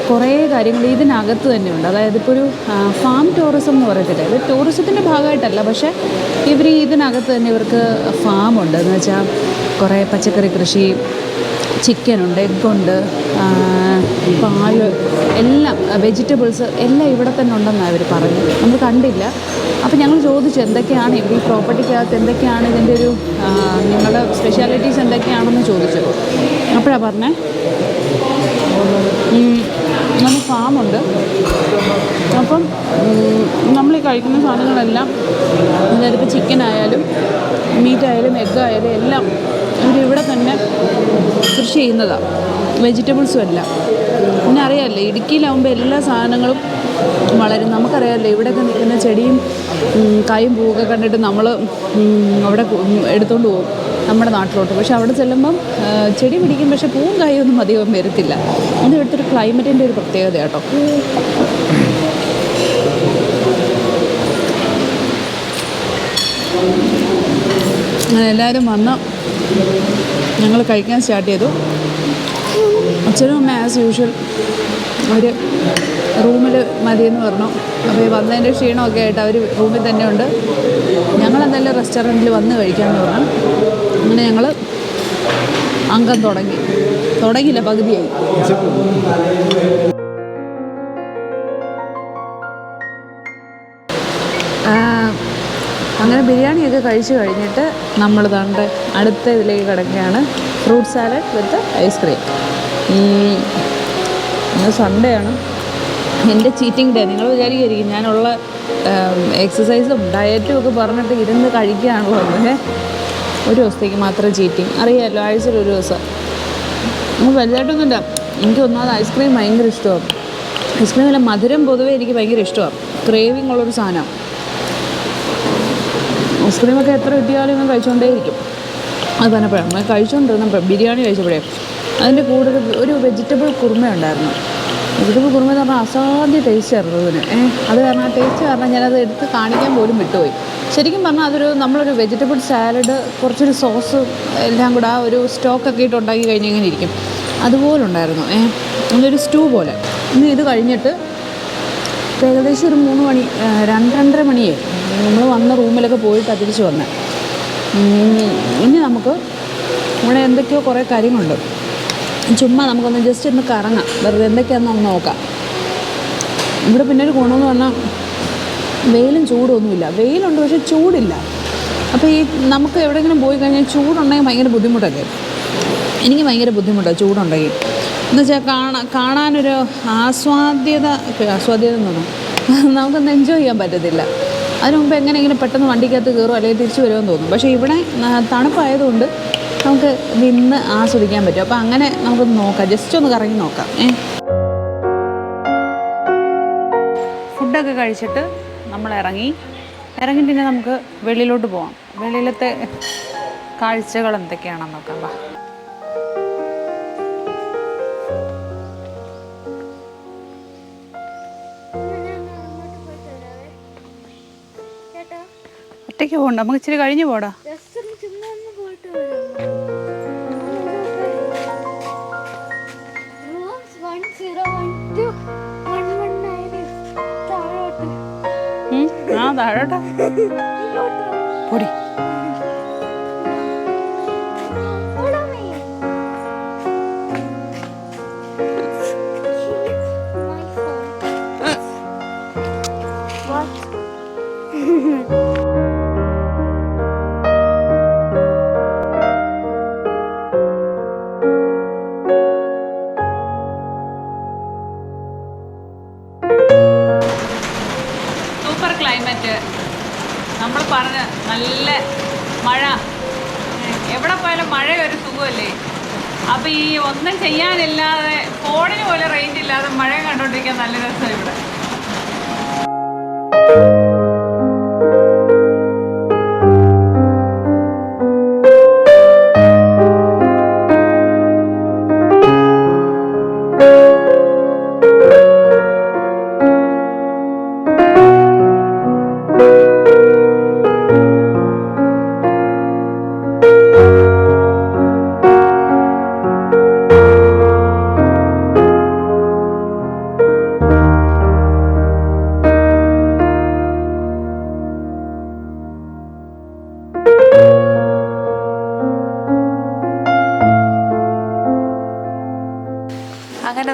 കുറേ കാര്യങ്ങൾ ഇതിനകത്ത് തന്നെയുണ്ട്. അതായത് ഇപ്പോൾ ഒരു ഫാം ടൂറിസം എന്ന് പറയത്തില്ല, ഇത് ടൂറിസത്തിൻ്റെ ഭാഗമായിട്ടല്ല, പക്ഷേ ഇവർ ഇതിനകത്ത് തന്നെ ഇവർക്ക് ഫാമുണ്ട്. എന്ന് വെച്ചാൽ കുറേ പച്ചക്കറി കൃഷി, ചിക്കനുണ്ട്, എഗ്ഗുണ്ട്, പാല്, എല്ലാം വെജിറ്റബിൾസ് എല്ലാം ഇവിടെ തന്നെ ഉണ്ടെന്നാണ് അവർ പറഞ്ഞത്. നമ്മൾ കണ്ടില്ല. അപ്പോൾ ഞങ്ങൾ ചോദിച്ചു എന്തൊക്കെയാണ് ഇവിടെ ഈ പ്രോപ്പർട്ടിക്കകത്ത്, എന്തൊക്കെയാണ് ഇതിൻ്റെ ഒരു നിങ്ങളുടെ സ്പെഷ്യാലിറ്റീസ് എന്തൊക്കെയാണെന്ന് ചോദിച്ചു. അപ്പോഴാണ് പറഞ്ഞത് നമ്മൾ ഫാമുണ്ട്. അപ്പം നമ്മൾ ഈ കഴിക്കുന്ന സാധനങ്ങളെല്ലാം, അതായത് ഇപ്പോൾ ചിക്കനായാലും മീറ്റായാലും എഗ്ഗായാലും എല്ലാം ഇവരിവിടെ തന്നെ കൃഷി ചെയ്യുന്നതാണ്, വെജിറ്റബിൾസും എല്ലാം. പിന്നെ അറിയാമല്ലേ, ഇടുക്കിയിലാവുമ്പോൾ എല്ലാ സാധനങ്ങളും വളരും. നമുക്കറിയാമല്ലോ, ഇവിടെയൊക്കെ നിൽക്കുന്ന ചെടിയും കായും പൂവൊക്കെ കണ്ടിട്ട് നമ്മൾ അവിടെ എടുത്തുകൊണ്ട് പോകും നമ്മുടെ നാട്ടിലോട്ട്. പക്ഷെ അവിടെ ചെല്ലുമ്പം ചെടി പിടിക്കും, പക്ഷെ പൂവും കായും ഒന്നും അധികം വരത്തില്ല. അത് ഇവിടുത്തെ ഒരു ക്ലൈമറ്റിൻ്റെ ഒരു പ്രത്യേകത കേട്ടോ. അങ്ങനെ എല്ലാവരും വന്ന് ഞങ്ങൾ കഴിക്കാൻ സ്റ്റാർട്ട് ചെയ്തു. അച്ഛനും അമ്മ ആസ് യൂഷ്വൽ അവർ റൂമിൽ മതിയെന്ന് പറഞ്ഞു. അപ്പോൾ വന്നതിൻ്റെ ക്ഷീണമൊക്കെ ആയിട്ട് അവർ റൂമിൽ തന്നെ ഉണ്ട്. ഞങ്ങളെന്തായാലും റെസ്റ്റോറൻറ്റിൽ വന്ന് കഴിക്കാമെന്ന് പറഞ്ഞു. അങ്ങനെ ഞങ്ങൾ അംഗം തുടങ്ങിയില്ല, പകുതിയായി. അങ്ങനെ ബിരിയാണിയൊക്കെ കഴിച്ച് കഴിഞ്ഞിട്ട് നമ്മൾ ദാണ്ട് അടുത്ത ഇതിലേക്ക് കിടക്കുകയാണ്. Fruit salad with ice cream. ഇന്ന് സൺഡേ ആണ്, എൻ്റെ ചീറ്റിംഗ് ഡേ. നിങ്ങൾ വിചാരിക്കുമായിരിക്കും ഞാനുള്ള എക്സസൈസും ഡയറ്റും ഒക്കെ പറഞ്ഞിട്ട് ഇരുന്ന് കഴിക്കുകയാണല്ലോ എന്ന്. ഒരു ദിവസത്തേക്ക് മാത്രം ചീറ്റിങ്. അറിയാമല്ലോ, ആഴ്ചയിൽ ഒരു ദിവസം. നമുക്ക് വലുതായിട്ടൊന്നുമില്ല. എനിക്ക് ഒന്നാമത് ഐസ്ക്രീം ഭയങ്കര ഇഷ്ടമാണ്. ഐസ്ക്രീമിലെ മധുരം പൊതുവേ എനിക്ക് ഭയങ്കര ഇഷ്ടമാണ്. ക്രേവിങ് ഉള്ളൊരു സാധനമാണ് ഐസ്ക്രീമൊക്കെ. എത്ര കിട്ടിയാലും ഞാൻ കഴിച്ചുകൊണ്ടേയിരിക്കും. അത് പറഞ്ഞപ്പോഴാണ് കഴിച്ചുകൊണ്ടിരുന്നപ്പോൾ ബിരിയാണി കഴിച്ചപ്പോഴേ അതിൻ്റെ കൂടെ ഒരു വെജിറ്റബിൾ കുറുമ ഉണ്ടായിരുന്നു. വെജിറ്റബിൾ കുറുമ എന്ന് പറഞ്ഞാൽ അസാധ്യ ടേസ്റ്റ് ആയിരുന്നു അതിന്. അത് കാരണം ആ ടേസ്റ്റ് കാരണം ഞാനത് എടുത്ത് കാണിക്കാൻ പോലും വിട്ടുപോയി. ശരിക്കും പറഞ്ഞാൽ നമ്മളൊരു വെജിറ്റബിൾ സാലഡ് കുറച്ചൊരു സോസ് എല്ലാം കൂടെ ആ ഒരു സ്റ്റോക്കൊക്കെ ഇട്ട് ഉണ്ടാക്കി കഴിഞ്ഞാൽ ഇങ്ങനെ ഇരിക്കും, അതുപോലെ ഉണ്ടായിരുന്നു. അതൊരു സ്റ്റൂ പോലെ. ഇനി ഇത് കഴിഞ്ഞിട്ട് ഏകദേശം ഒരു 3 മണി 2-2:30 മണിയായി നമ്മൾ വന്ന റൂമിലൊക്കെ പോയിട്ട് തിരിച്ച് വന്നത്. ഇനി നമുക്ക് ഇവിടെ എന്തൊക്കെയോ കുറേ കാര്യങ്ങളുണ്ട്. ചുമ്മാ നമുക്കൊന്ന് ജസ്റ്റ് ഒന്ന് കറങ്ങാം, വെറുതെ എന്തൊക്കെയാണെന്ന് ഒന്ന് നോക്കാം. ഇവിടെ പിന്നെ ഒരു ഗുണമെന്ന് പറഞ്ഞാൽ വെയിലും ചൂടൊന്നുമില്ല. വെയിലുണ്ട് പക്ഷേ ചൂടില്ല. അപ്പോൾ ഈ നമുക്ക് എവിടെയെങ്കിലും പോയി കഴിഞ്ഞാൽ ചൂടുണ്ടെങ്കിൽ ഭയങ്കര ബുദ്ധിമുട്ടല്ലേ. എനിക്ക് ഭയങ്കര ബുദ്ധിമുട്ടാണ് ചൂടുണ്ടെങ്കിൽ. എന്ന് വെച്ചാൽ കാണാനൊരു ആസ്വാദ്യത എന്ന് തോന്നും, നമുക്കൊന്ന് എൻജോയ് ചെയ്യാൻ പറ്റത്തില്ല. അതിന് മുമ്പ് എങ്ങനെയെങ്കിലും പെട്ടെന്ന് വണ്ടിക്കകത്ത് കയറും അല്ലെങ്കിൽ തിരിച്ചു വരുമെന്ന് തോന്നും. പക്ഷേ ഇവിടെ തണുപ്പായതുകൊണ്ട് നമുക്ക് നിന്ന് ആസ്വദിക്കാൻ പറ്റും. അപ്പോൾ അങ്ങനെ നമുക്കൊന്ന് നോക്കാം, ജസ്റ്റ് ഒന്ന് കറങ്ങി നോക്കാം. ഫുഡൊക്കെ കഴിച്ചിട്ട് നമ്മൾ ഇറങ്ങിയിട്ട് പിന്നെ നമുക്ക് വെളിയിലോട്ട് പോകാം. വെളിയിലത്തെ കാഴ്ചകൾ എന്തൊക്കെയാണെന്ന് നോക്കാം. വാ. ഒറ്റയ്ക്ക് പോകണ്ട, നമുക്ക് ഇച്ചിരി കഴിഞ്ഞ് പോടാ. താഴോട്ടാ പൊടി. Super climate. നമ്മൾ പറഞ്ഞ നല്ല മഴ, എവിടെ പോയാലും മഴ ഒരു സുഖമല്ലേ. അപ്പോൾ ഈ ഒന്നും ചെയ്യാനില്ലാതെ ഫോണിന് പോലെ റേഞ്ച് ഇല്ലാതെ മഴ കണ്ടുകൊണ്ടിരിക്കാൻ നല്ല രസമാണ് ഇവിടെ.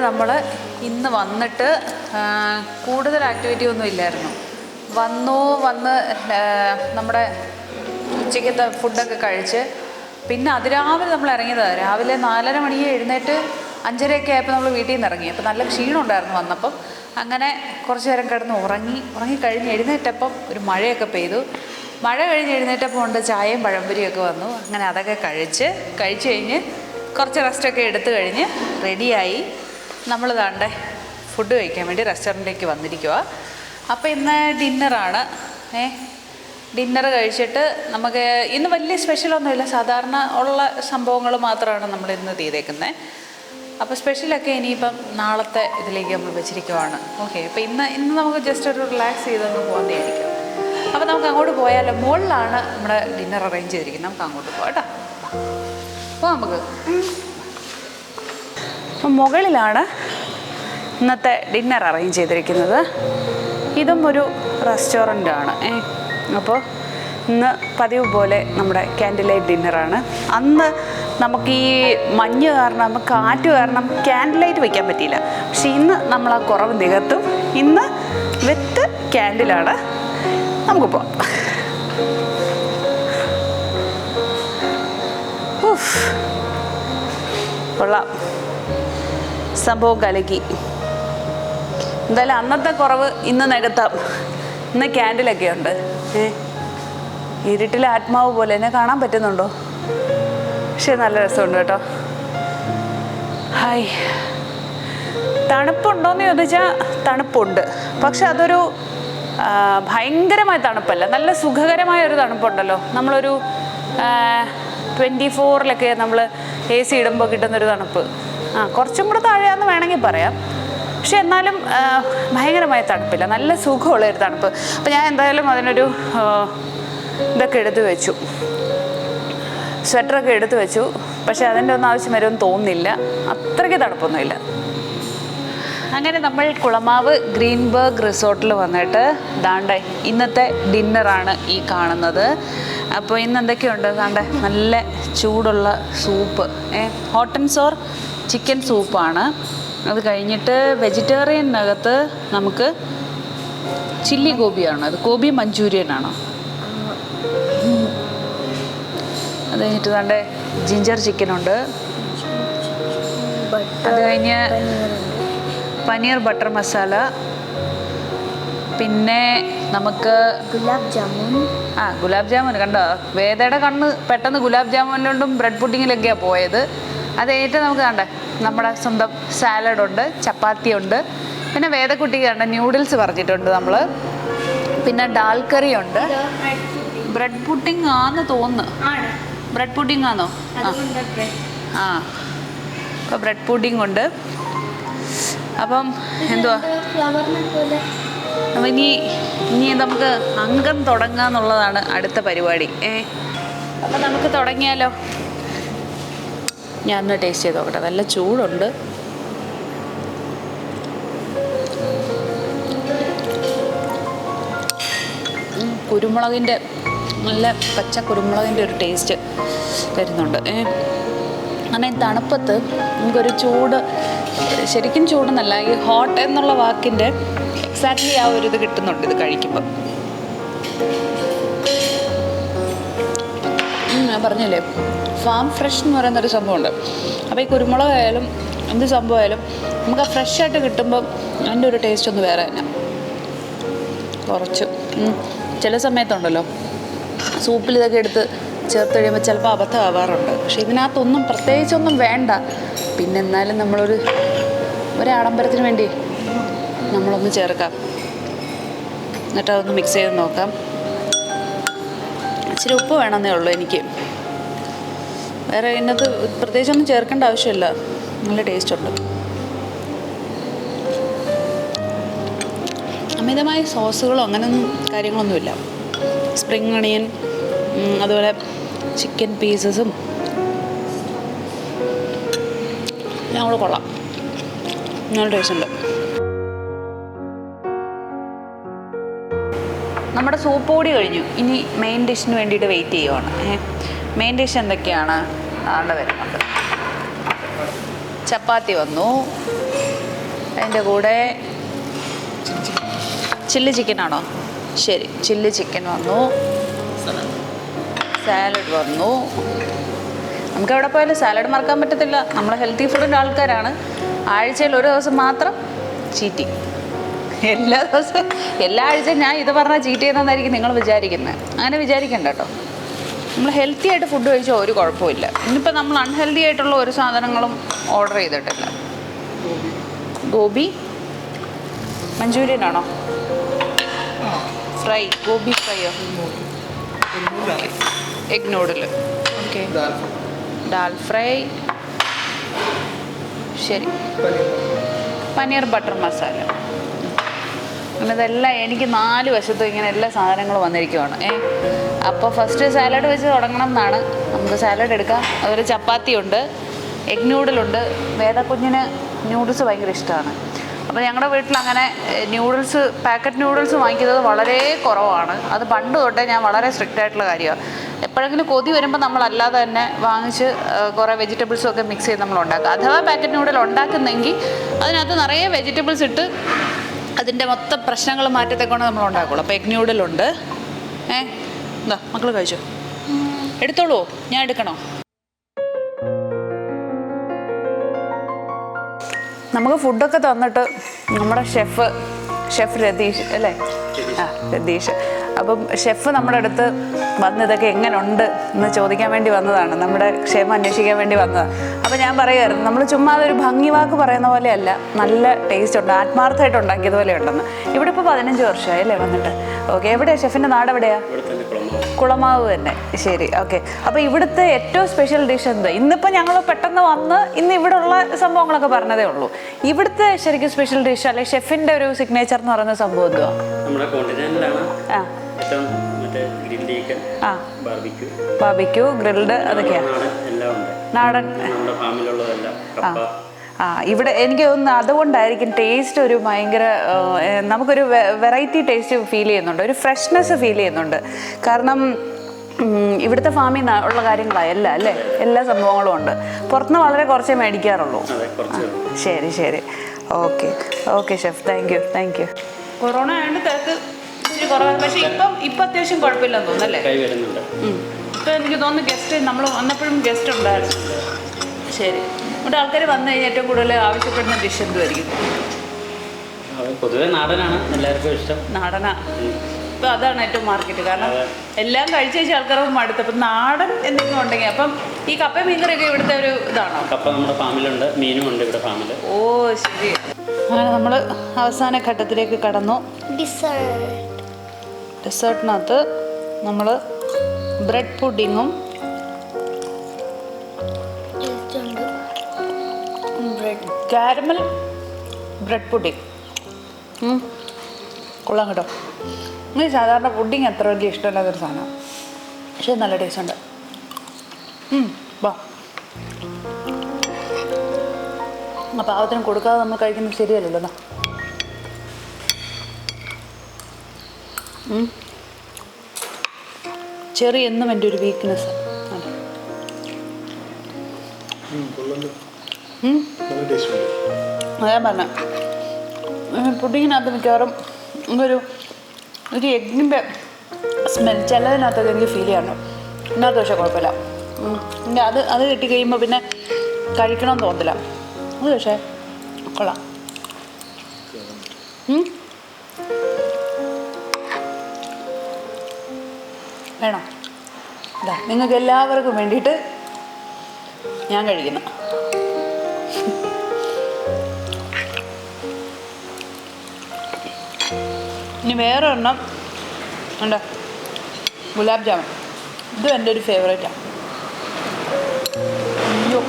നമ്മൾ ഇന്ന് വന്നിട്ട് കൂടുതൽ ആക്ടിവിറ്റി ഒന്നും ഇല്ലായിരുന്നു. വന്ന് നമ്മുടെ ഉച്ചയ്ക്കത്തെ ഫുഡൊക്കെ കഴിച്ച് പിന്നെ അതിരാവിലെ നമ്മൾ ഇറങ്ങിയതാണ്. രാവിലെ 4:30 മണിക്ക് എഴുന്നേറ്റ് 5:30 ആയപ്പോൾ നമ്മൾ വീട്ടിൽ നിന്ന് ഇറങ്ങി. അപ്പോൾ നല്ല ക്ഷീണം ഉണ്ടായിരുന്നു വന്നപ്പം. അങ്ങനെ കുറച്ച് നേരം കിടന്ന് ഉറങ്ങിക്കഴിഞ്ഞ് എഴുന്നേറ്റപ്പം ഒരു മഴയൊക്കെ പെയ്തു. മഴ കഴിഞ്ഞ് എഴുന്നേറ്റപ്പോൾ ഉണ്ട് ചായയും പഴംപൊരിയൊക്കെ വന്നു. അങ്ങനെ അതൊക്കെ കഴിച്ച് കഴിഞ്ഞ് കുറച്ച് റെസ്റ്റൊക്കെ എടുത്തു കഴിഞ്ഞ് റെഡിയായി നമ്മൾ ദാണ്ടെ ഫുഡ് കഴിക്കാൻ വേണ്ടി റെസ്റ്റോറൻറ്റിലേക്ക് വന്നിരിക്കുക. അപ്പോൾ ഇന്ന് ഡിന്നറാണ്. ഡിന്നർ കഴിച്ചിട്ട് നമുക്ക് ഇന്ന് വലിയ സ്പെഷ്യലൊന്നുമില്ല, സാധാരണ ഉള്ള സംഭവങ്ങൾ മാത്രമാണ് നമ്മൾ ഇന്ന് ചെയ്തേക്കുന്നത്. അപ്പോൾ സ്പെഷ്യലൊക്കെ ഇനിയിപ്പം നാളത്തെ ഇതിലേക്ക് നമ്മൾ വെച്ചിരിക്കുവാണ്. ഓക്കെ, അപ്പോൾ ഇന്ന് നമുക്ക് ജസ്റ്റ് ഒരു റിലാക്സ് ചെയ്തൊന്ന് പോകുന്നതായിരിക്കും. അപ്പോൾ നമുക്ക് അങ്ങോട്ട് പോയാലോ? മുകളിലാണ് നമ്മുടെ ഡിന്നർ അറേഞ്ച് ചെയ്തിരിക്കുന്നത്. നമുക്ക് അങ്ങോട്ട് പോകാം കേട്ടോ. അപ്പോൾ നമുക്ക് മുകളിലാണ് ഇന്നത്തെ ഡിന്നർ അറേഞ്ച് ചെയ്തിരിക്കുന്നത്. ഇതും ഒരു റെസ്റ്റോറൻ്റാണ്. അപ്പോൾ ഇന്ന് പതിവ് പോലെ നമ്മുടെ ക്യാൻഡിൽ ലൈറ്റ് ഡിന്നറാണ്. അന്ന് നമുക്ക് ഈ മഞ്ഞ് കാരണം കാറ്റ് കാരണം ക്യാൻഡിൽ ലൈറ്റ് വയ്ക്കാൻ പറ്റിയില്ല. പക്ഷെ ഇന്ന് നമ്മൾ ആ കുറവ് നികത്തും. ഇന്ന് വിത്ത് ക്യാൻഡിലാണ്. നമുക്ക് പോവാം. കൊള്ളാം, സംഭവം കലക്കി. എന്തായാലും അന്നത്തെ കുറവ് ഇന്ന് നികത്താം. ഇന്ന് ക്യാൻഡിലൊക്കെ ഉണ്ട്. ഇരുട്ടിലെ ആത്മാവ് പോലെ എന്നെ കാണാൻ പറ്റുന്നുണ്ടോ? പക്ഷെ നല്ല രസമുണ്ട് കേട്ടോ. ഹായ്, തണുപ്പുണ്ടോയെന്ന് ചോദിച്ചാൽ തണുപ്പുണ്ട്. പക്ഷെ അതൊരു ഭയങ്കരമായ തണുപ്പല്ല, നല്ല സുഖകരമായ ഒരു തണുപ്പുണ്ടല്ലോ. നമ്മളൊരു 24-ലൊക്കെ നമ്മൾ AC ഇടുമ്പോൾ കിട്ടുന്നൊരു തണുപ്പ്. കുറച്ചും കൂടെ താഴെയാന്ന് വേണമെങ്കിൽ പറയാം. പക്ഷെ എന്നാലും ഭയങ്കരമായ തണുപ്പില്ല, നല്ല സുഖമുള്ളൊരു തണുപ്പ്. അപ്പോൾ ഞാൻ എന്തായാലും അതിനൊരു ഇതൊക്കെ എടുത്തു വെച്ചു, സ്വെറ്ററൊക്കെ എടുത്തു വെച്ചു. പക്ഷെ അതിൻ്റെ ഒന്നും ആവശ്യം വരുമെന്ന് തോന്നുന്നില്ല, അത്രയ്ക്ക് തണുപ്പൊന്നുമില്ല. അങ്ങനെ നമ്മൾ കുളമാവ് ഗ്രീൻബർഗ് റിസോർട്ടിൽ വന്നിട്ട് ദാണ്ടെ ഇന്നത്തെ ഡിന്നറാണ് ഈ കാണുന്നത്. അപ്പോൾ ഇന്ന് എന്തൊക്കെയുണ്ട്? ദാണ്ടെ നല്ല ചൂടുള്ള soup, hot and sour chicken സൂപ്പാണ്. അത് കഴിഞ്ഞിട്ട് വെജിറ്റേറിയനകത്ത് നമുക്ക് ചില്ലി ഗോപിയാണ്. അത് ഗോബി മഞ്ചൂരിയനാണോ? അത് കഴിഞ്ഞിട്ട് ദാണ്ടെ ജിഞ്ചർ ചിക്കനുണ്ട്. അത് കഴിഞ്ഞ് പനീർ ബട്ടർ മസാല. പിന്നെ നമുക്ക് ഗുലാബ് ജാമുൻ കണ്ടോ? വേദയുടെ കണ്ണ് പെട്ടെന്ന് ഗുലാബ് ജാമുനിലോണ്ടും ബ്രെഡ് പുഡിങ്ങിലൊക്കെയാണ് പോയത്. അത് കഴിഞ്ഞിട്ട് നമുക്ക് കണ്ടേ നമ്മുടെ സ്വന്തം സാലഡുണ്ട്, ചപ്പാത്തിയുണ്ട്. പിന്നെ വേദക്കുട്ടിക്ക് കണ്ട ന്യൂഡിൽസ് പറഞ്ഞിട്ടുണ്ട് നമ്മൾ. പിന്നെ ഡാൽ കറി ഉണ്ട്. ബ്രെഡ് പുഡിങ് ആണെന്ന് തോന്നുന്നു. ബ്രെഡ് പുഡിങ് ആണോ? അപ്പോൾ ബ്രെഡ് പുഡിങ് ഉണ്ട്. അപ്പം എന്തുവാ അപ്പം ഇനി നമുക്ക് അംഗം തുടങ്ങുക എന്നുള്ളതാണ് അടുത്ത പരിപാടി. അപ്പം നമുക്ക് തുടങ്ങിയാലോ? ഞാൻ ഒന്ന് ടേസ്റ്റ് ചെയ്ത് നോക്കട്ടെ. നല്ല ചൂടുണ്ട്. കുരുമുളകിൻ്റെ നല്ല പച്ച കുരുമുളകിൻ്റെ ഒരു ടേസ്റ്റ് വരുന്നുണ്ട്. അങ്ങനെ തണുപ്പത്ത് നമുക്കൊരു ചൂട്, ശരിക്കും ചൂടെന്നല്ല, ഈ ഹോട്ട് എന്നുള്ള വാക്കിൻ്റെ എക്സാക്ട്ലി ആ ഒരു ഇത് കിട്ടുന്നുണ്ട് ഇത് കഴിക്കുമ്പോൾ. ഞാൻ പറഞ്ഞില്ലേ, ഫാം ഫ്രഷ് എന്ന് പറയുന്നൊരു സംഭവമുണ്ട്. അപ്പോൾ ഈ കുരുമുളകായാലും എന്ത് സംഭവമായാലും നമുക്ക് ആ ഫ്രഷായിട്ട് കിട്ടുമ്പം അതിൻ്റെ ഒരു ടേസ്റ്റ് ഒന്ന് വേറെ തന്നെ. കുറച്ച് ചില സമയത്തുണ്ടല്ലോ സൂപ്പിൽ ഇതൊക്കെ എടുത്ത് ചേർത്ത് കഴിയുമ്പോൾ ചിലപ്പോൾ അബദ്ധമാവാറുണ്ട്. പക്ഷേ ഇതിനകത്തൊന്നും പ്രത്യേകിച്ചൊന്നും വേണ്ട. പിന്നെ എന്നാലും നമ്മളൊരു ആഡംബരത്തിന് വേണ്ടി നമ്മളൊന്ന് ചേർക്കാം. എന്നിട്ട് അതൊന്ന് മിക്സ് ചെയ്ത് നോക്കാം. ഇച്ചിരി ഉപ്പ് വേണമെന്നേ ഉള്ളൂ എനിക്ക്. വേറെ ഇതിനകത്ത് പ്രത്യേകിച്ചൊന്നും ചേർക്കേണ്ട ആവശ്യമില്ല. നല്ല ടേസ്റ്റുണ്ട്. അമിതമായ സോസുകളോ അങ്ങനെയൊന്നും കാര്യങ്ങളൊന്നുമില്ല. സ്പ്രിങ് അണിയൻ, അതുപോലെ ചിക്കൻ പീസസും ഞങ്ങൾ കൊള്ളാം. നല്ല ടേസ്റ്റുണ്ട്. നമ്മുടെ സൂപ്പ് കൂടി കഴിഞ്ഞു. ഇനി മെയിൻ ഡിഷിന് വേണ്ടിയിട്ട് വെയിറ്റ് ചെയ്യുവാണ്. മെയിൻ ഡിഷ് എന്തൊക്കെയാണ്? ആണ്ട് വരുന്നുണ്ട്. ചപ്പാത്തി വന്നു, അതിൻ്റെ കൂടെ ചില്ലി ചിക്കനാണോ? ശരി, ചില്ലി ചിക്കൻ വന്നു, സാലഡ് വന്നു. നമുക്ക് എവിടെ പോയാലും സാലഡ് മറക്കാൻ പറ്റത്തില്ല. നമ്മൾ ഹെൽത്തി ഫുഡിൻ്റെ ആൾക്കാരാണ്. ആഴ്ചയിൽ ഒരു ദിവസം മാത്രം ചീറ്റി. എല്ലാ ദിവസവും എല്ലാ ആഴ്ചയും ഞാൻ ഇത് പറഞ്ഞാൽ ചീറ്റ് ചെയ്യുന്നതായിരിക്കും നിങ്ങൾ വിചാരിക്കുന്നത്. അങ്ങനെ വിചാരിക്കണ്ട കേട്ടോ. നമ്മൾ ഹെൽത്തി ആയിട്ട് ഫുഡ് കഴിച്ചാൽ ഒരു കുഴപ്പമില്ല. ഇന്നിപ്പോൾ നമ്മൾ അൺഹെൽത്തി ആയിട്ടുള്ള ഒരു സാധനങ്ങളും ഓർഡർ ചെയ്തിട്ടില്ല. ഗോബി മഞ്ചൂരിയൻ ആണോ? ഫ്രൈ, ഗോബി ഫ്രൈയോ? Egg noodle, okay. Dal fry, ശരി. പനീർ ബട്ടർ മസാല. അങ്ങനെ ഇതെല്ലാം എനിക്ക് 4 വശത്തും ഇങ്ങനെ എല്ലാ സാധനങ്ങളും വന്നിരിക്കുവാണ്. അപ്പോൾ ഫസ്റ്റ് സാലഡ് വെച്ച് തുടങ്ങണം എന്നാണ്. നമുക്ക് സാലഡ് എടുക്കാം. അതുപോലെ ചപ്പാത്തി ഉണ്ട്, എഗ് നൂഡിലുണ്ട്. വേദക്കുഞ്ഞിന് ന്യൂഡിൽസ് ഭയങ്കര ഇഷ്ടമാണ്. അപ്പോൾ ഞങ്ങളുടെ വീട്ടിൽ അങ്ങനെ ന്യൂഡിൽസ്, പാക്കറ്റ് ന്യൂഡിൽസ് വാങ്ങിക്കുന്നത് വളരെ കുറവാണ്. അത് പണ്ട് തൊട്ടേ ഞാൻ വളരെ സ്ട്രിക്റ്റ് ആയിട്ടുള്ള കാര്യമാണ്. എപ്പോഴെങ്കിലും കൊതി വരുമ്പോൾ നമ്മളല്ലാതെ തന്നെ വാങ്ങിച്ച് കുറേ വെജിറ്റബിൾസും ഒക്കെ മിക്സ് ചെയ്ത് നമ്മൾ ഉണ്ടാക്കുക. അഥവാ പാക്കറ്റ് നൂഡിൽ ഉണ്ടാക്കുന്നെങ്കിൽ അതിനകത്ത് നിറയെ വെജിറ്റബിൾസ് ഇട്ട് അതിൻ്റെ മൊത്തം പ്രശ്നങ്ങൾ മാറ്റത്തെക്കൊണ്ട് നമ്മൾ ഉണ്ടാക്കുള്ളൂ. അപ്പോൾ എഗ് നൂഡിലുണ്ട്. എന്താ മക്കൾ കഴിച്ചോ? എടുത്തോളൂ, ഞാൻ എടുക്കണോ? നമുക്ക് ഫുഡൊക്കെ തന്നിട്ട് നമ്മുടെ ഷെഫ് രതീഷ് അല്ലേ? രതീഷ്. അപ്പം ഷെഫ് നമ്മുടെ അടുത്ത് വന്ന് ഇതൊക്കെ എങ്ങനെയുണ്ട് എന്ന് ചോദിക്കാൻ വേണ്ടി വന്നതാണ്. നമ്മുടെ ക്ഷേമം അന്വേഷിക്കാൻ വേണ്ടി വന്നതാണ്. അപ്പോൾ ഞാൻ പറയുമായിരുന്നു, നമ്മൾ ചുമ്മാ അതൊരു ഭംഗി വാക്ക് പറയുന്ന പോലെയല്ല, നല്ല ടേസ്റ്റ് ഉണ്ട്, ആത്മാർത്ഥമായിട്ട് ഉണ്ടാക്കിയതുപോലെ ഉണ്ടെന്ന്. ഇവിടെ ഇപ്പോൾ 15 വർഷമായി അല്ലേ വന്നിട്ട്? ഓക്കെ. എവിടെയാണ് ഷെഫിൻ്റെ നാട്? എവിടെയാണ്? കുളമാവ് തന്നെ. ശരി, ഓക്കെ. അപ്പോൾ ഇവിടുത്തെ ഏറ്റവും സ്പെഷ്യൽ ഡിഷ് എന്താ? ഇന്നിപ്പോൾ ഞങ്ങൾ പെട്ടെന്ന് വന്ന് ഇന്ന് ഇവിടെ ഉള്ള സംഭവങ്ങളൊക്കെ പറഞ്ഞതേ ഉള്ളൂ. ഇവിടുത്തെ ശരിക്കും സ്പെഷ്യൽ ഡിഷ് അല്ലെങ്കിൽ ഷെഫിൻ്റെ ഒരു സിഗ്നേച്ചർ എന്ന് പറയുന്ന സംഭവം എന്തുവാ? ബാർബിക്യൂ, ഗ്രിൽഡ്, അതൊക്കെയാണ് നാടൻ. ഇവിടെ എനിക്ക് തോന്നുന്നു അതുകൊണ്ടായിരിക്കും ടേസ്റ്റ് ഒരു ഭയങ്കര, നമുക്കൊരു വെറൈറ്റി ടേസ്റ്റ് ഫീൽ ചെയ്യുന്നുണ്ട്, ഒരു ഫ്രഷ്നെസ് ഫീൽ ചെയ്യുന്നുണ്ട്. കാരണം ഇവിടുത്തെ ഫാമിൽ നിന്ന് ഉള്ള കാര്യങ്ങളാണ് അല്ലേ? എല്ലാ സംഭവങ്ങളും ഉണ്ട്. പുറത്തുനിന്ന് വളരെ കുറച്ചേ മേടിക്കാറുള്ളൂ. ശരി ശരി, okay okay chef, thank you. Corona ആയതുകൊണ്ട് തിരക്ക് ഇച്ചിരി കുറവാണ്. പക്ഷേ ഇപ്പം അത്യാവശ്യം കുഴപ്പമില്ലെന്ന് തോന്നുന്നല്ലേ? ഇപ്പം എനിക്ക് തോന്നുന്നു ഗസ്റ്റ്, നമ്മൾ വന്നപ്പോഴും ഗസ്റ്റ് ഉണ്ടായിരുന്നു. ശരി. ഇവിടെ ആൾക്കാർ വന്നു കഴിഞ്ഞാൽ ഏറ്റവും കൂടുതൽ ആവശ്യപ്പെടുന്ന ഡിഷ് എന്തുമായിരിക്കും? പൊതുവെ നാടനാണ് എല്ലാവർക്കും ഇഷ്ടം. നാടനാ ഇപ്പം അതാണ് ഏറ്റവും മാർക്കറ്റ്. കാരണം എല്ലാം കഴിച്ച ആൾക്കാർക്ക് മടുത്ത്. അപ്പം നാടൻ എന്തെങ്കിലും ഉണ്ടെങ്കിൽ, അപ്പം ഈ കപ്പ മീൻകറിയൊക്കെ ഇവിടുത്തെ ഒരു ഇതാണോ? കപ്പ നമ്മുടെ ഫാമിലുണ്ട്, മീനും ഉണ്ട് ഇവിടെ ഫാമിൽ. ഓ ശരി. അങ്ങനെ നമ്മൾ അവസാന ഘട്ടത്തിലേക്ക് കടന്നു. ഡെസേർട്ടിനകത്ത് നമ്മൾ ബ്രെഡ് പുഡിങ്ങും കാരമൽ ബ്രെഡ് പുഡിങ് കൊള്ളാം കേട്ടോ. എനിക്ക് സാധാരണ പുഡിങ് അത്ര വലിയ ഇഷ്ടമില്ലാത്തൊരു സാധനമാണ്, പക്ഷേ നല്ല ടേസ്റ്റ് ഉണ്ട്. വാ, ആ പാവത്തിന് കൊടുക്കാതെ നമ്മൾ കഴിക്കുന്നത് ശരിയല്ലല്ലോ. ചെറി എന്നും എൻ്റെ ഒരു വീക്ക്നെസ്. അതാ പറഞ്ഞ പുഡിങ്ങിനകത്ത് മിക്കവാറും ഒരു എഗ്ഗിൻ്റെ സ്മെൽ ചിലതിനകത്തൊക്കെ എനിക്ക് ഫീൽ ചെയ്യണം. ഇതിനകത്ത് പക്ഷേ കുഴപ്പമില്ല. പിന്നെ അത് കിട്ടിക്കഴിയുമ്പോൾ പിന്നെ കഴിക്കണമെന്ന് തോന്നില്ല. അത് പക്ഷേ കൊള്ളാം. വേണോ? ഇതാ നിങ്ങൾക്ക് എല്ലാവർക്കും വേണ്ടിയിട്ട് ഞാൻ കഴിക്കുന്നു. ഇനി വേറെ ഒരെണ്ണം ഉണ്ട്, ഗുലാബ് ജാമുൻ. ഇതും എൻ്റെ ഒരു ഫേവറേറ്റാണ്. അയ്യോ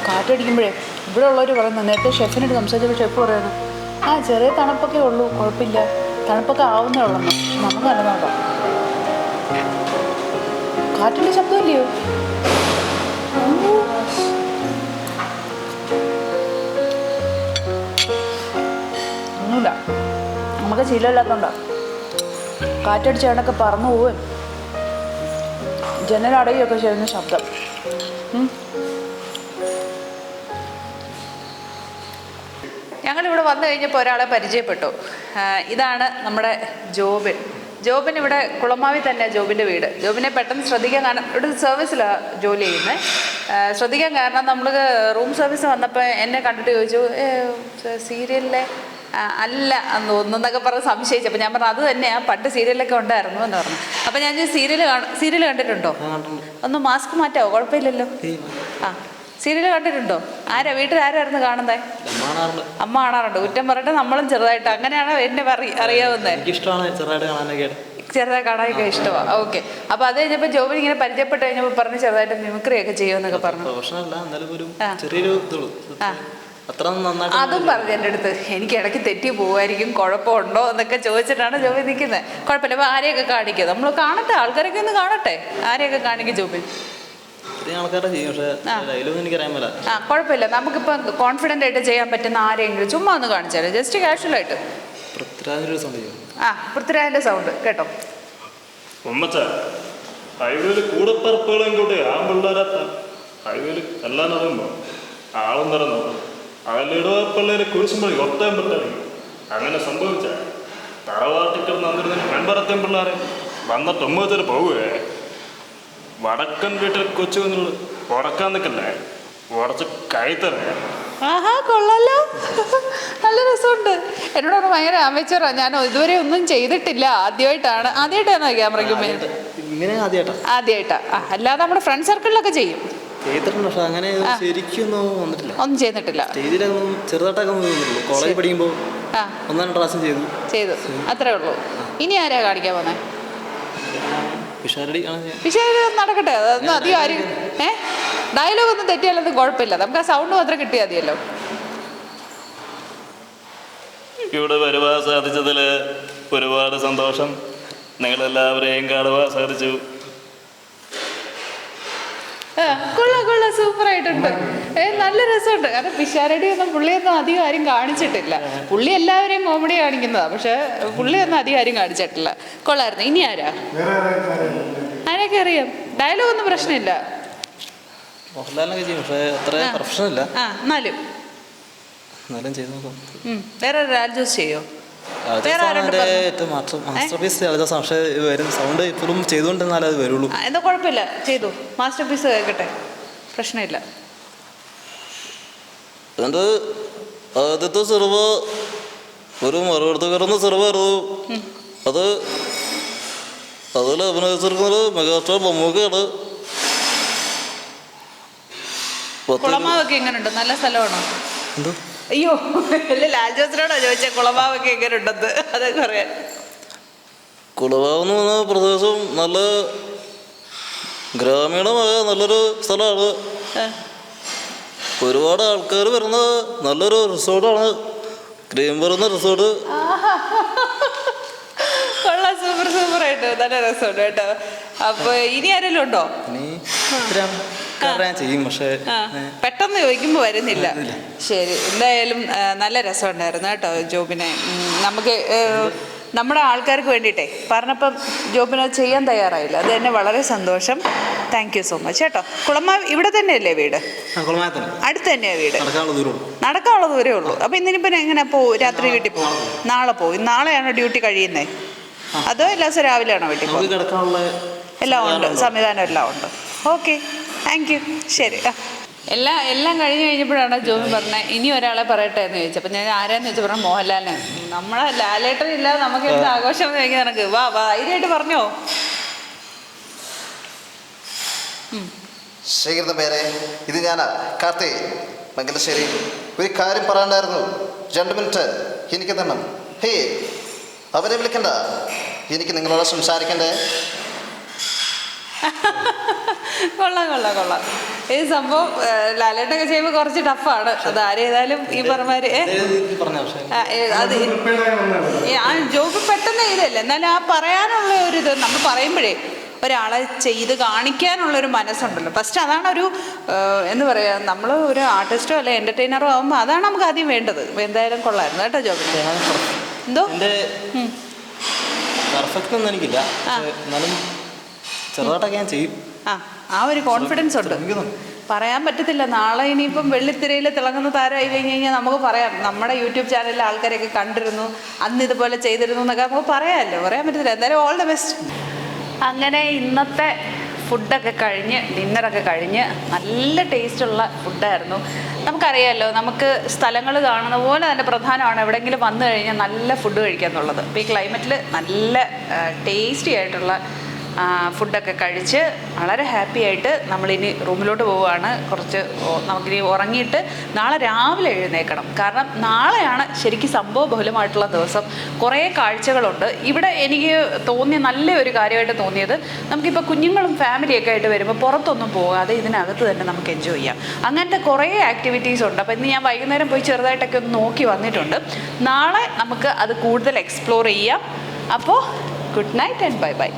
കാറ്റടിക്കുമ്പോഴേ ഇവിടെ ഉള്ളവർ പറയുന്നത്, നേരത്തെ ഷെഫിനോട് സംസാരിച്ചപ്പോൾ ഷെഫ് പറയുന്നു, ചെറിയ തണുപ്പൊക്കെ ഉള്ളൂ, കുഴപ്പമില്ല, തണുപ്പൊക്കെ ആവുന്നേ ഉള്ളെന്ന്. നമുക്ക് നല്ലതാട്ടോ. കാറ്റിൻ്റെ ശബ്ദമില്ലയോ? ഒന്നുമില്ല, നമുക്ക് ശീലമില്ലാത്തതുകൊണ്ടോ. കാറ്റടിച്ചാണ്ടൊക്കെ പറന്നു പോവുകയും ജനലടയുമൊക്കെ ചെയ്യുന്ന ശബ്ദം. ഞങ്ങളിവിടെ വന്നു കഴിഞ്ഞപ്പോൾ ഒരാളെ പരിചയപ്പെട്ടു. ഇതാണ് നമ്മുടെ ജോബിൻ. ജോബിൻ ഇവിടെ കുളമാവി തന്നെ ജോബിൻ്റെ വീട്. ജോബിനെ പെട്ടെന്ന് ശ്രദ്ധിക്കാൻ കാരണം ഇവിടെ സർവീസിലാണ് ജോലി ചെയ്യുന്നത്. ശ്രദ്ധിക്കാൻ കാരണം നമ്മൾ റൂം സർവീസ് വന്നപ്പോൾ എന്നെ കണ്ടിട്ട് ചോദിച്ചു, സീരിയലിലെ അല്ല എന്ന് തോന്നുന്നൊക്കെ പറഞ്ഞ് സംശയിച്ചു. അപ്പോൾ ഞാൻ പറഞ്ഞു അത് തന്നെയാണ്, പണ്ട് സീരിയലൊക്കെ ഉണ്ടായിരുന്നു എന്ന് പറഞ്ഞു. അപ്പോൾ ഞാൻ സീരിയൽ കണ്ടിട്ടുണ്ടോ? ഒന്ന് മാസ്ക് മാറ്റാവോ? കുഴപ്പമില്ലല്ലോ. ആ, സീരിയൽ കണ്ടിട്ടുണ്ടോ? വീട്ടിൽ ആരായിരുന്നു കാണുന്നത്? അമ്മ കാണാറുണ്ട്. കുറ്റം പറഞ്ഞിട്ട് നമ്മളും ചെറുതായിട്ട് അങ്ങനെയാണ് എന്നെ അറിയാവുന്നത്. ചെറുതായി കാണാനൊക്കെ ഇഷ്ടമാണ്. ഓക്കെ. അപ്പോൾ അത് കഴിഞ്ഞപ്പോൾ ജോബിൻ ഇങ്ങനെ പരിചയപ്പെട്ട് കഴിഞ്ഞപ്പോൾ പറഞ്ഞ് ചെറുതായിട്ട് മിമിക്രി ഒക്കെ ചെയ്യുമെന്നൊക്കെ പറഞ്ഞു. അതും പറഞ്ഞു എൻ്റെ അടുത്ത്. എനിക്ക് ഇടയ്ക്ക് തെറ്റി പോവായിരിക്കും, കുഴപ്പമുണ്ടോ എന്നൊക്കെ ചോദിച്ചിട്ടാണ് ജോബിൻ നിൽക്കുന്നത്. കുഴപ്പമില്ല. അപ്പോൾ ആരെയൊക്കെ കാണിക്കുക? നമ്മൾ കാണട്ടെ, ആൾക്കാരൊക്കെ ഒന്ന് കാണട്ടെ. ആരെയൊക്കെ കാണിക്കും ജോബിൻ? കുഴപ്പമില്ല. നമുക്കിപ്പോൾ കോൺഫിഡൻ്റ് ആയിട്ട് ചെയ്യാൻ പറ്റുന്ന ആരെങ്കിലും ചുമ്മാ ഒന്ന് കാണിച്ചാൽ, ജസ്റ്റ് കാഷ്വൽ ആയിട്ട്. പൃഥ്വിരാജിന്റെ സൗണ്ട് കേട്ടോ. ഹൈവേയിൽ കൂടപ്പറപ്പുകളും കൂടി ആമ്പിള്ളേരത്ത ഹൈവേയിൽ എല്ലാം നടക്കുമ്പോൾ ആളും നടന്നു അതിലിടവപ്പിള്ളേരെ കുരിശുമ്പോൾ ഒത്താൻ പറ്റാണെങ്കിൽ അങ്ങനെ സംഭവിച്ച തറവാട്ടിക്കൽ നന്നിരുന്ന പെൺപറത്തേം പിള്ളേരെ വന്നിട്ട് ഒമ്പതര പോവുകയെ വടക്കൻ വീട്ടിൽ കൊച്ചു കുഞ്ഞുങ്ങൾ ഉറക്കാൻ നിൽക്കല്ലേ, ഉറച്ച് കൈത്തറ. ആഹാ, കൊള്ളാലോ, നല്ല രസമുണ്ട്. എന്നോട് ഭയങ്കര അമേച്ചറാ. ഞാൻ ഇതുവരെ ഒന്നും ചെയ്തിട്ടില്ല, ആദ്യമായിട്ടാണോ ക്യാമറയ്ക്ക് മുമ്പിൽ? ആദ്യമായിട്ടാ. അല്ലാതെ നമ്മുടെ ഫ്രണ്ട് സർക്കിളിലൊക്കെ ചെയ്യും. ഒന്നും ചെയ്തിട്ടില്ല. ചെയ്തു, അത്രേ ഉള്ളൂ. ഇനി ആരാ കാണിക്കാൻ പോന്നെ? പിഷാരടി നടക്കട്ടെ. അതൊന്നും അധികം ആരും ഡയലോഗ് ഒന്നും തെറ്റിയാലൊന്നും കുഴപ്പമില്ല. നമുക്ക് ആ സൗണ്ട് മാത്രം കിട്ടിയാൽ മതിയല്ലോ. ഇവിടെ വരുവാൻ സാധിച്ചതിൽ ഒരുപാട് സന്തോഷം. നിങ്ങളെല്ലാവരെയും കാണുവാൻ സാധിച്ചു. കൊള്ളാം, സൂപ്പറായിട്ടുണ്ട്. നല്ല രസമുണ്ട്. കാരണം പിഷാരടി ഒന്നും പുള്ളിയൊന്നും അധികം ആരും കാണിച്ചിട്ടില്ല. പുള്ളി എല്ലാവരെയും കോമഡി കാണിക്കുന്നതാ, പക്ഷെ പുള്ളിയൊന്നും അധികം ആരും കാണിച്ചിട്ടില്ല. കൊള്ളായിരുന്നു. ഇനി ആരെയൊക്കെ അറിയാം? ഡയലോഗ് ഒന്നും പ്രശ്നമില്ല. വേറെ രാജോസ് ചെയ്യോ? എന്താ കുഴപ്പമില്ല, ചെയ്തു. മാസ്റ്റർ പീസ് കേൾക്കട്ടെ, പ്രശ്നമില്ല. ആദ്യത്തെ സിനിമ ഒരു മറുപടിക്കാരൻ്റെ സിനിമയായിരുന്നു. അതിൽ അഭിനയിച്ചിരിക്കുന്നത് മെഗാസ്റ്റാർ മമ്മൂക്കയാണ്. കുളമാവൊക്കെ എങ്ങനെയുണ്ട്? നല്ല സ്ഥലമാണോ? അയ്യോ, ലാൽജോസിനോടോ ചോദിച്ച കുളമാവൊക്കെ എങ്ങനെ ഉണ്ടെന്ന്? അതൊക്കെ പറയാൻ. കുളമാവ് എന്ന് പറഞ്ഞ പ്രദേശം നല്ല ഗ്രാമീണമായ നല്ലൊരു സ്ഥലമാണ്. ഒരുപാട് ആൾക്കാർ വരുന്ന നല്ലൊരു റിസോർട്ടാണ്. ക്രീം വരുന്ന റിസോർട്ട്. കൊള്ളാം, സൂപ്പറായിട്ട് നല്ല രസമുണ്ട് കേട്ടോ. അപ്പൊ ഇനി ആരെങ്കിലും ഉണ്ടോ? പെട്ടെന്ന് ചോദിക്കുമ്പോൾ വരുന്നില്ല. ശരി, എന്തായാലും നല്ല രസമുണ്ടായിരുന്നു കേട്ടോ ജോബിനെ. നമുക്ക് നമ്മുടെ ആൾക്കാർക്ക് വേണ്ടിയിട്ടേ പറഞ്ഞപ്പം ജോബിനെ ചെയ്യാൻ തയ്യാറായില്ല. അത് തന്നെ വളരെ സന്തോഷം. താങ്ക് യു സോ മച്ച് കേട്ടോ. കുളമാവ് ഇവിടെ തന്നെയല്ലേ വീട്? അടുത്ത് തന്നെയാണ് വീട്. നടക്കാനുള്ള ദൂരമേ ഉള്ളൂ. അപ്പം ഇന്നിനിപ്പം എങ്ങനെ പോവും? രാത്രി വീട്ടിൽ പോകും? നാളെ പോകും. നാളെയാണോ ഡ്യൂട്ടി കഴിയുന്നത്? അതോ എല്ലാ ദിവസം രാവിലെയാണോ വീട്ടിൽ പോകുന്നത്? എല്ലാം ഉണ്ട്, സംവിധാനം എല്ലാം ഉണ്ട്. Okay, thank you. ശരി. എല്ലാം കഴിഞ്ഞപ്പോഴാണ് ജോബി പറഞ്ഞത് ഇനി ഒരാളെ പറയട്ടെ എന്ന് ചോദിച്ചു. അപ്പം ഞാൻ ആരാന്ന് ചോദിച്ചു പറഞ്ഞാൽ മോഹൻലാലിനെ. നമ്മളെ ലാലേട്ടൻ ഇല്ലാതെ നമുക്ക് എന്ത് ആഘോഷം എന്ന് ചോദിക്കാൻ നിനക്ക്? വാ ധൈര്യമായിട്ട് പറഞ്ഞോ. ശേഖരന്റെ പേരെ, ഇത് ഞാനാ, കാർത്തി മംഗലശ്ശേരി. ഒരു കാര്യം പറയാണ്ടായിരുന്നു, 2 മിനിറ്റ് എനിക്ക് തരണം. ഹേ, അവരെ വിളിക്കണ്ട, എനിക്ക് നിങ്ങളോട് സംസാരിക്കണ്ടേ. കൊള്ളാം. ഈ സംഭവം ലാലേട്ടൊക്കെ ചെയ്യുമ്പോൾ കുറച്ച് ടഫാണ്. അത് ആരേതായാലും ഈ പറഞ്ഞമാര് അത് ജോബ് പെട്ടെന്ന് ചെയ്തല്ലേ. എന്നാലും ആ പറയാനുള്ള ഒരു ഇത് നമ്മൾ പറയുമ്പോഴേ ഒരാളെ ചെയ്ത് കാണിക്കാനുള്ളൊരു മനസ്സുണ്ടല്ലോ. ഫസ്റ്റ് അതാണ് ഒരു എന്താ പറയുക, നമ്മൾ ഒരു ആർട്ടിസ്റ്റോ അല്ലെ എൻ്റർടൈനറോ ആകുമ്പോൾ അതാണ് നമുക്ക് ആദ്യം വേണ്ടത്. എന്തായാലും കൊള്ളായിരുന്നു കേട്ടോ ജോബിന്. എന്തോ പെർഫെക്റ്റ് ഒന്നും എനിക്കില്ല, ചെറുതായിട്ടൊക്കെ ഞാൻ ചെയ്യും. ആ ഒരു കോൺഫിഡൻസ് ഉണ്ട്. പറയാൻ പറ്റത്തില്ല. നാളെ ഇനിയിപ്പം വെള്ളിത്തിരയിൽ തിളങ്ങുന്ന താരമായി കഴിഞ്ഞ് കഴിഞ്ഞാൽ നമുക്ക് പറയാം, നമ്മുടെ യൂട്യൂബ് ചാനലിൽ ആൾക്കാരെയൊക്കെ കണ്ടിരുന്നു, അന്ന് ഇതുപോലെ ചെയ്തിരുന്നു എന്നൊക്കെ നമുക്ക് പറയാമല്ലോ. പറയാൻ പറ്റത്തില്ല. എന്തായാലും ഓൾ ദ ബെസ്റ്റ്. അങ്ങനെ ഇന്നത്തെ ഫുഡൊക്കെ കഴിഞ്ഞ്, ഡിന്നറൊക്കെ കഴിഞ്ഞ്, നല്ല ടേസ്റ്റുള്ള ഫുഡായിരുന്നു. നമുക്കറിയാമല്ലോ, നമുക്ക് സ്ഥലങ്ങൾ കാണുന്ന പോലെ തന്നെ പ്രധാനമാണ് എവിടെയെങ്കിലും വന്നു കഴിഞ്ഞാൽ നല്ല ഫുഡ് കഴിക്കുക എന്നുള്ളത്. അപ്പോൾ ഈ ക്ലൈമറ്റിൽ നല്ല ടേസ്റ്റി ആയിട്ടുള്ള ഫുഡൊക്കെ കഴിച്ച് വളരെ ഹാപ്പി ആയിട്ട് നമ്മളിനി റൂമിലോട്ട് പോവുകയാണ്. നമുക്കിനി ഉറങ്ങിയിട്ട് നാളെ രാവിലെ എഴുന്നേൽക്കണം. കാരണം നാളെയാണ് ശരിക്കും സംഭവബഹുലമായിട്ടുള്ള ദിവസം. കുറേ കാഴ്ചകളുണ്ട് ഇവിടെ. എനിക്ക് തോന്നിയ നല്ല ഒരു കാര്യമായിട്ട് തോന്നിയത്, നമുക്കിപ്പോൾ കുഞ്ഞുങ്ങളും ഫാമിലിയൊക്കെ ആയിട്ട് വരുമ്പോൾ പുറത്തൊന്നും പോകാതെ ഇതിനകത്ത് തന്നെ നമുക്ക് എൻജോയ് ചെയ്യാം. അങ്ങനത്തെ കുറേ ആക്ടിവിറ്റീസ് ഉണ്ട്. അപ്പോൾ ഇന്ന് ഞാൻ വൈകുന്നേരം പോയി ചെറുതായിട്ടൊക്കെ ഒന്ന് നോക്കി വന്നിട്ടുണ്ട്. നാളെ നമുക്ക് അത് കൂടുതൽ എക്സ്പ്ലോർ ചെയ്യാം. അപ്പോൾ good night and bye bye.